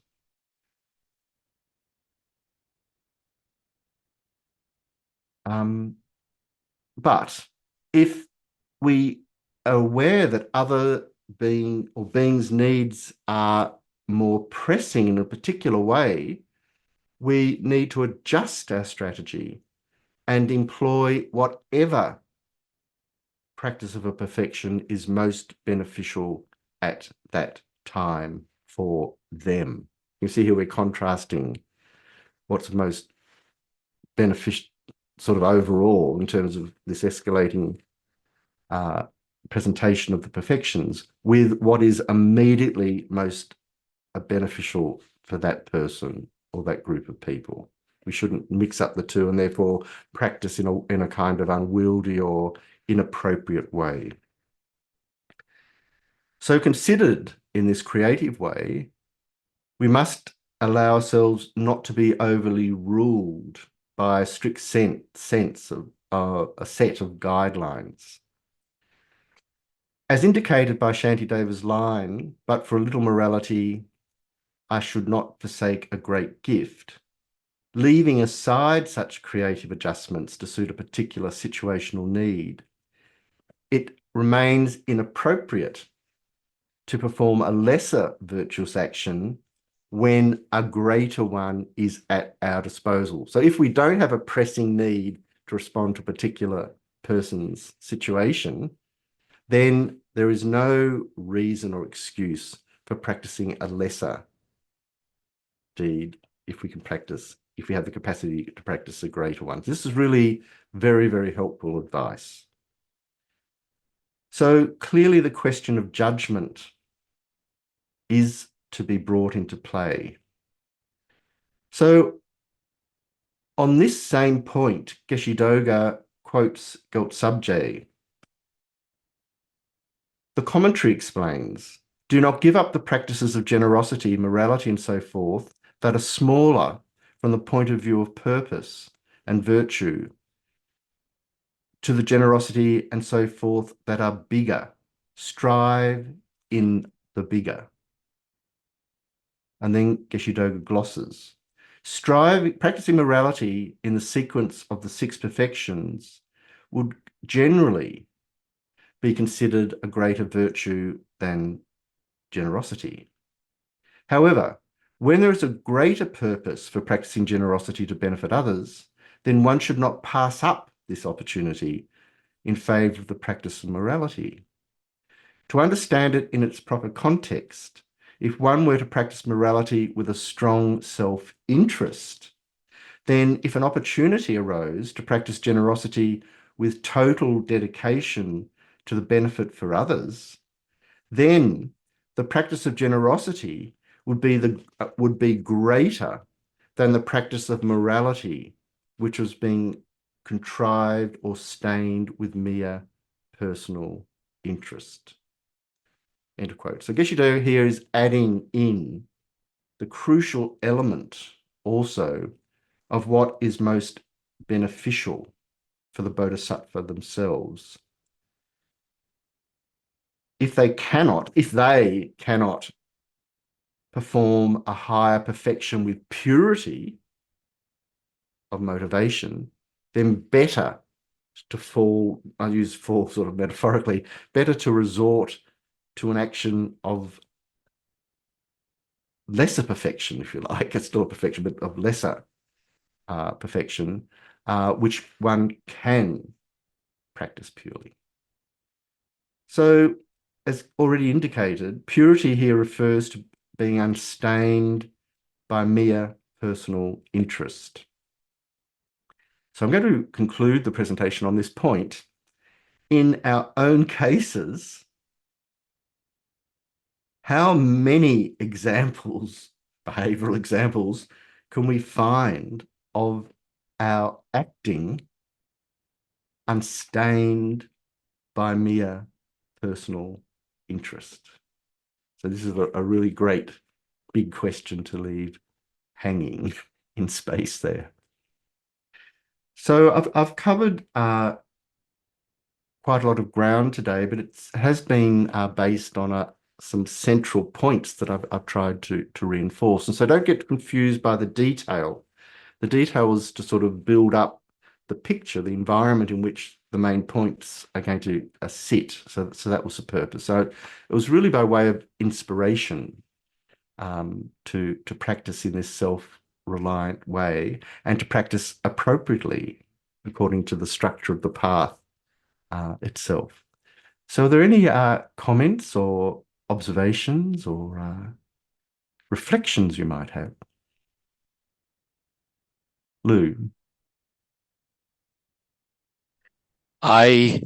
But if we are aware that other beings' needs are more pressing in a particular way, we need to adjust our strategy and employ whatever practice of a perfection is most beneficial at that time for them. You see here we're contrasting what's most beneficial sort of overall in terms of this escalating presentation of the perfections with what is immediately most beneficial for that person or that group of people. We shouldn't mix up the two and therefore practice in a kind of unwieldy or inappropriate way. So considered in this creative way, we must allow ourselves not to be overly ruled by a strict sense of a set of guidelines. As indicated by Shantideva's line, but for a little morality, I should not forsake a great gift. Leaving aside such creative adjustments to suit a particular situational need, it remains inappropriate to perform a lesser virtuous action when a greater one is at our disposal. So if we don't have a pressing need to respond to a particular person's situation, then there is no reason or excuse for practicing a lesser deed if we have the capacity to practice a greater one. This is really very, very helpful advice. So clearly the question of judgment is to be brought into play. So on this same point, Geshe Doga quotes Gyaltsabje. The commentary explains, do not give up the practices of generosity, morality, and so forth that are smaller from the point of view of purpose and virtue to the generosity and so forth that are bigger. Strive in the bigger. And then Geshe Doga glosses. Practicing morality in the sequence of the six perfections would generally be considered a greater virtue than generosity. However, when there is a greater purpose for practicing generosity to benefit others, then one should not pass up this opportunity in favor of the practice of morality. To understand it in its proper context, if one were to practice morality with a strong self-interest, then if an opportunity arose to practice generosity with total dedication to the benefit for others, then the practice of generosity would be greater than the practice of morality, which was being contrived or stained with mere personal interest. End of quote. So Geshe Doga here is adding in the crucial element also of what is most beneficial for the Bodhisattva themselves. If they cannot perform a higher perfection with purity of motivation, then better to fall, I use fall sort of metaphorically, better to resort to an action of lesser perfection, if you like. It's still a perfection, but of lesser perfection, which one can practice purely. So, as already indicated, purity here refers to being unstained by mere personal interest. So I'm going to conclude the presentation on this point. In our own cases, how many examples, behavioral examples, can we find of our acting unstained by mere personal interest? So this is a really great big question to leave hanging in space there. So I've covered quite a lot of ground today, but it has been based on some central points that I've tried to reinforce. And so don't get confused by the detail. The detail is to sort of build up the picture, the environment in which the main points are going to sit. So that was the purpose. So it was really by way of inspiration to practice in this self-reliant way and to practice appropriately according to the structure of the path itself. So are there any comments or observations or reflections you might have? Lou? I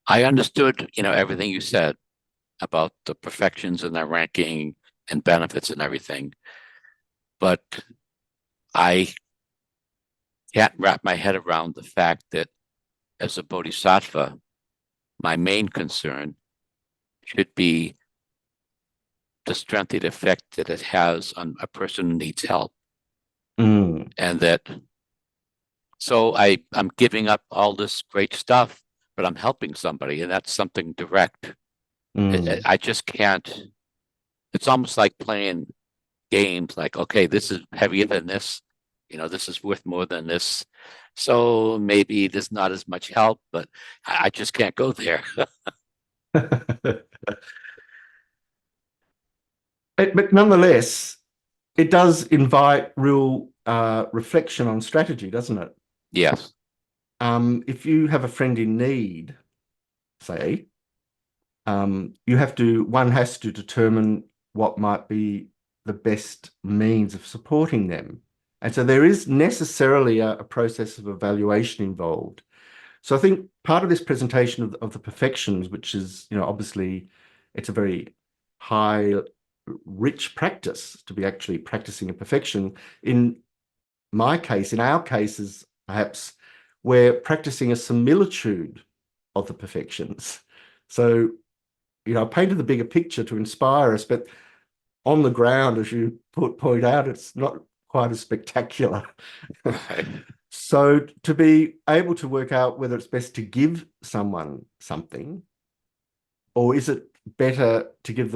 understood, everything you said about the perfections and their ranking and benefits and everything, but I can't wrap my head around the fact that as a bodhisattva, my main concern should be the strengthened effect that it has on a person who needs help. Mm. And so I'm giving up all this great stuff, but I'm helping somebody, and that's something direct. Mm. I just can't. It's almost like playing games like, okay, this is heavier than this, this is worth more than this. So maybe there's not as much help, but I just can't go there. But nonetheless, it does invite real reflection on strategy, doesn't it? Yes. if you have a friend in need, say, one has to determine what might be the best means of supporting them. And so there is necessarily a process of evaluation involved. So I think part of this presentation of the perfections, which is, obviously it's a very high, rich practice to be actually practicing a perfection. In my case, in our cases, perhaps we're practicing a similitude of the perfections. So, I painted the bigger picture to inspire us, but on the ground, as you point out, it's not quite as spectacular. So to be able to work out whether it's best to give someone something, or is it better to give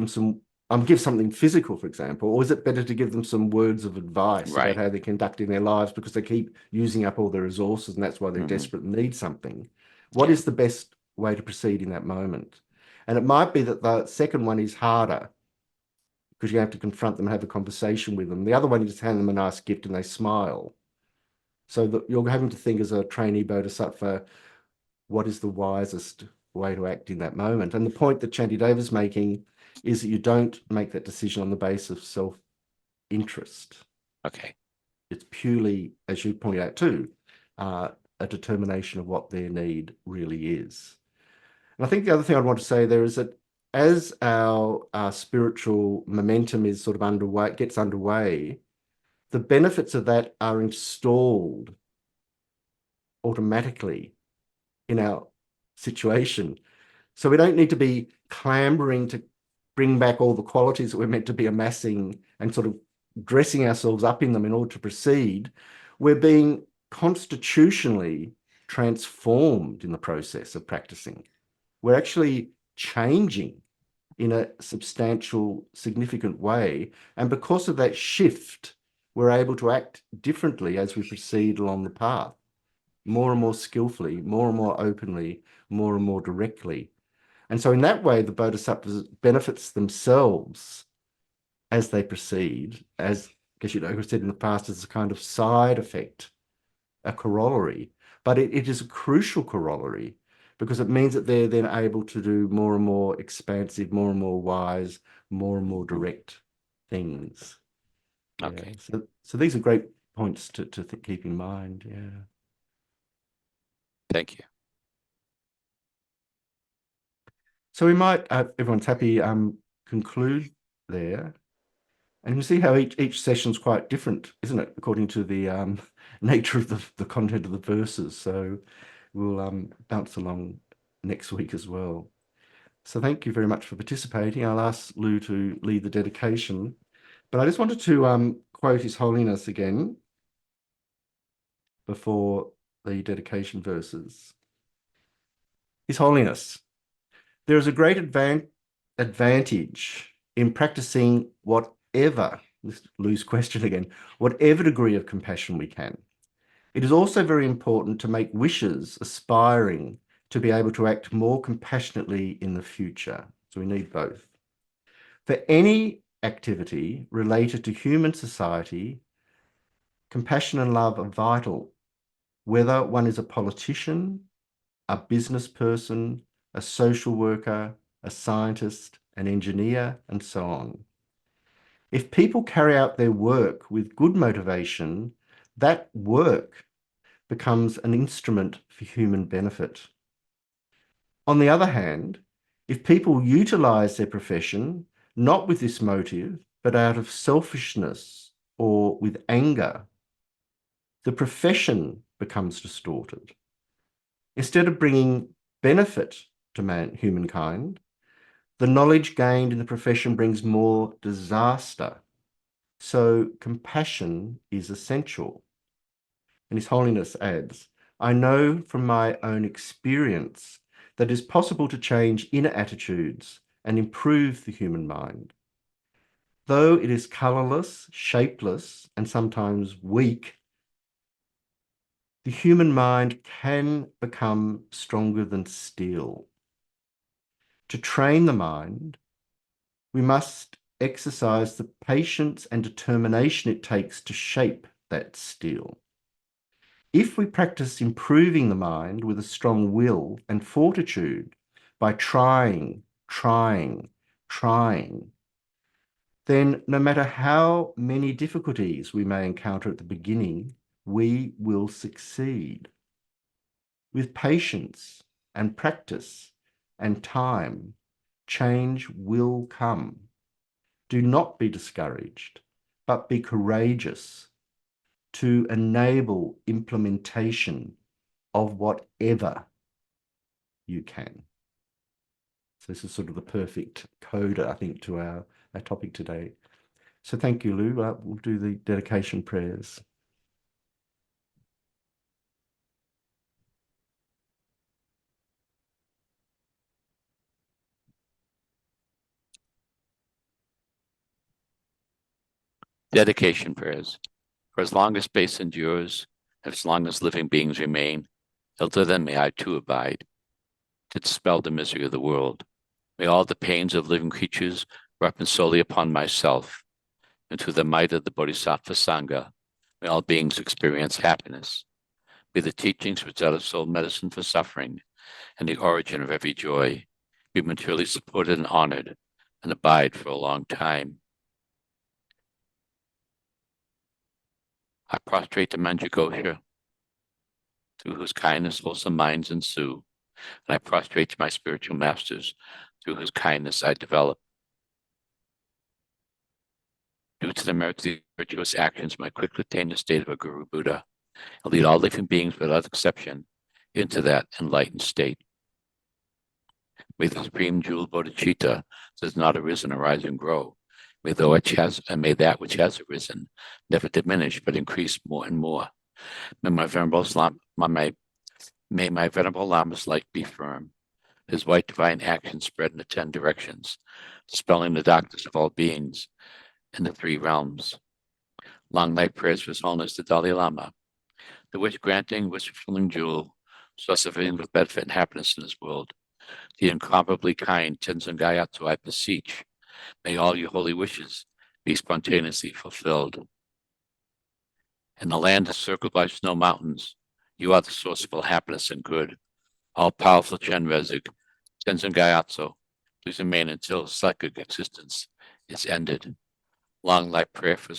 something physical, for example, or is it better to give them some words of advice about Right. how they're conducting their lives because they keep using up all their resources and that's why they're Mhm. desperate and need something? What Yeah. is the best way to proceed in that moment? And it might be that the second one is harder because you have to confront them and have a conversation with them. The other one, you just hand them a nice gift and they smile. So that you're having to think as a trainee Bodhisattva, what is the wisest way to act in that moment? And the point that Shantideva is making is that you don't make that decision on the basis of self-interest. Okay. It's purely, as you pointed out too, a determination of what their need really is. And I think the other thing I'd want to say there is that as our spiritual momentum is sort of gets underway, the benefits of that are installed automatically in our situation. So we don't need to be clambering to bring back all the qualities that we're meant to be amassing and sort of dressing ourselves up in them in order to proceed. We're being constitutionally transformed in the process of practicing. We're actually changing in a substantial, significant way. And because of that shift, we're able to act differently as we proceed along the path, more and more skillfully, more and more openly, more and more directly. And so in that way, the bodhisattvas benefits themselves as they proceed, as I guess I've said in the past, as a kind of side effect, a corollary. But it is a crucial corollary because it means that they're then able to do more and more expansive, more and more wise, more and more direct things. Yeah. Okay. So these are great points to keep in mind. Yeah. Thank you. So we might, everyone's happy, conclude there. And you see how each session's quite different, isn't it, according to the nature of the content of the verses. So we'll bounce along next week as well. So thank you very much for participating. I'll ask Lou to lead the dedication, but I just wanted to quote His Holiness again before the dedication verses. His Holiness, there is a great advantage in practicing whatever, this Lou's question again, whatever degree of compassion we can. It is also very important to make wishes aspiring to be able to act more compassionately in the future. So we need both. For any activity related to human society, compassion and love are vital, whether one is a politician, a business person, a social worker, a scientist, an engineer, and so on. If people carry out their work with good motivation, that work becomes an instrument for human benefit. On the other hand, if people utilize their profession not with this motive, but out of selfishness or with anger, the profession becomes distorted. Instead of bringing benefit to humankind, the knowledge gained in the profession brings more disaster. So compassion is essential. And His Holiness adds, I know from my own experience that it is possible to change inner attitudes and improve the human mind. Though it is colourless, shapeless, and sometimes weak, the human mind can become stronger than steel. To train the mind, we must exercise the patience and determination it takes to shape that steel. If we practice improving the mind with a strong will and fortitude by trying, then no matter how many difficulties we may encounter at the beginning, we will succeed. With patience and practice and time, change will come. Do not be discouraged, but be courageous to enable implementation of whatever you can. So this is sort of the perfect coda, I think, to our topic today. So thank you, Lou. We'll do the dedication prayers. Dedication prayers. For as long as space endures, and as long as living beings remain, till then may I too abide, to dispel the misery of the world. May all the pains of living creatures ripen solely upon myself, and through the might of the Bodhisattva Sangha, may all beings experience happiness. May the teachings which are the sole medicine for suffering and the origin of every joy be materially supported and honored, and abide for a long time. I prostrate to Manjughosha, through whose kindness wholesome minds ensue, and I prostrate to my spiritual masters, through whose kindness I develop. Due to the merit of these virtuous actions, I quickly attain the state of a Guru Buddha, and lead all living beings without exception into that enlightened state. May the supreme jewel bodhicitta that has not arisen arise and grow. May that which has arisen never diminish, but increase more and more. May my venerable Lama's light be firm, his white divine action spread in the 10 directions, dispelling the darkness of all beings in the 3 realms. Long night prayers for His Holiness the Dalai Lama, the wish-granting, wish-fulfilling jewel, source of everything with benefit and happiness in this world. The incomparably kind Tenzin Gyatso, I beseech, may all your holy wishes be spontaneously fulfilled. In the land encircled by snow mountains, you are the source of all happiness and good. All-powerful Chenrezig, Tenzin Gyatso, please remain until psychic existence is ended. Long life prayer for the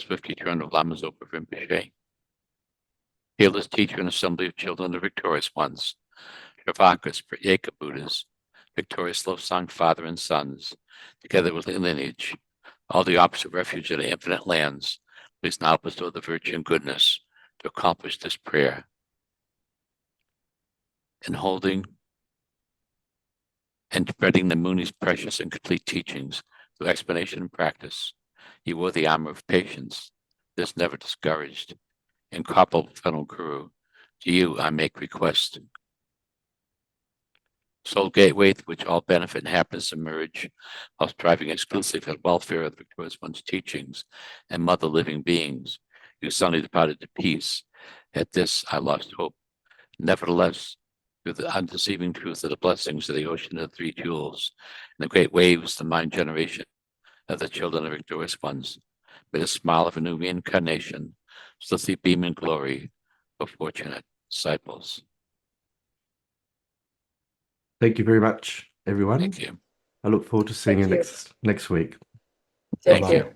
swift return of Lama Zopa Rinpoche. Fearless teacher and assembly of children of the victorious ones, Shravakas, Pratyeka Buddhas, victorious Losang father and sons, together with their lineage, all the opposite refuge of the infinite lands, please now bestow the virtue and goodness to accomplish this prayer. In holding and spreading the Muni's precious and complete teachings through explanation and practice, you wore the armor of patience. This never discouraged. Incomparable Venerable Guru, to you I make request. Sole gateway through which all benefit and happiness emerge, while striving exclusively for the welfare of the victorious one's teachings and mother living beings, you suddenly departed to peace. At this I lost hope. Nevertheless, through the undeceiving truth of the blessings of the ocean of the 3 jewels, and the great waves, the mind generation of the children of the victorious ones, may the smile of a new reincarnation swiftly beam in glory for fortunate disciples. Thank you very much, everyone. Thank you. I look forward to seeing Thank you you. next week. Thank Bye-bye. you.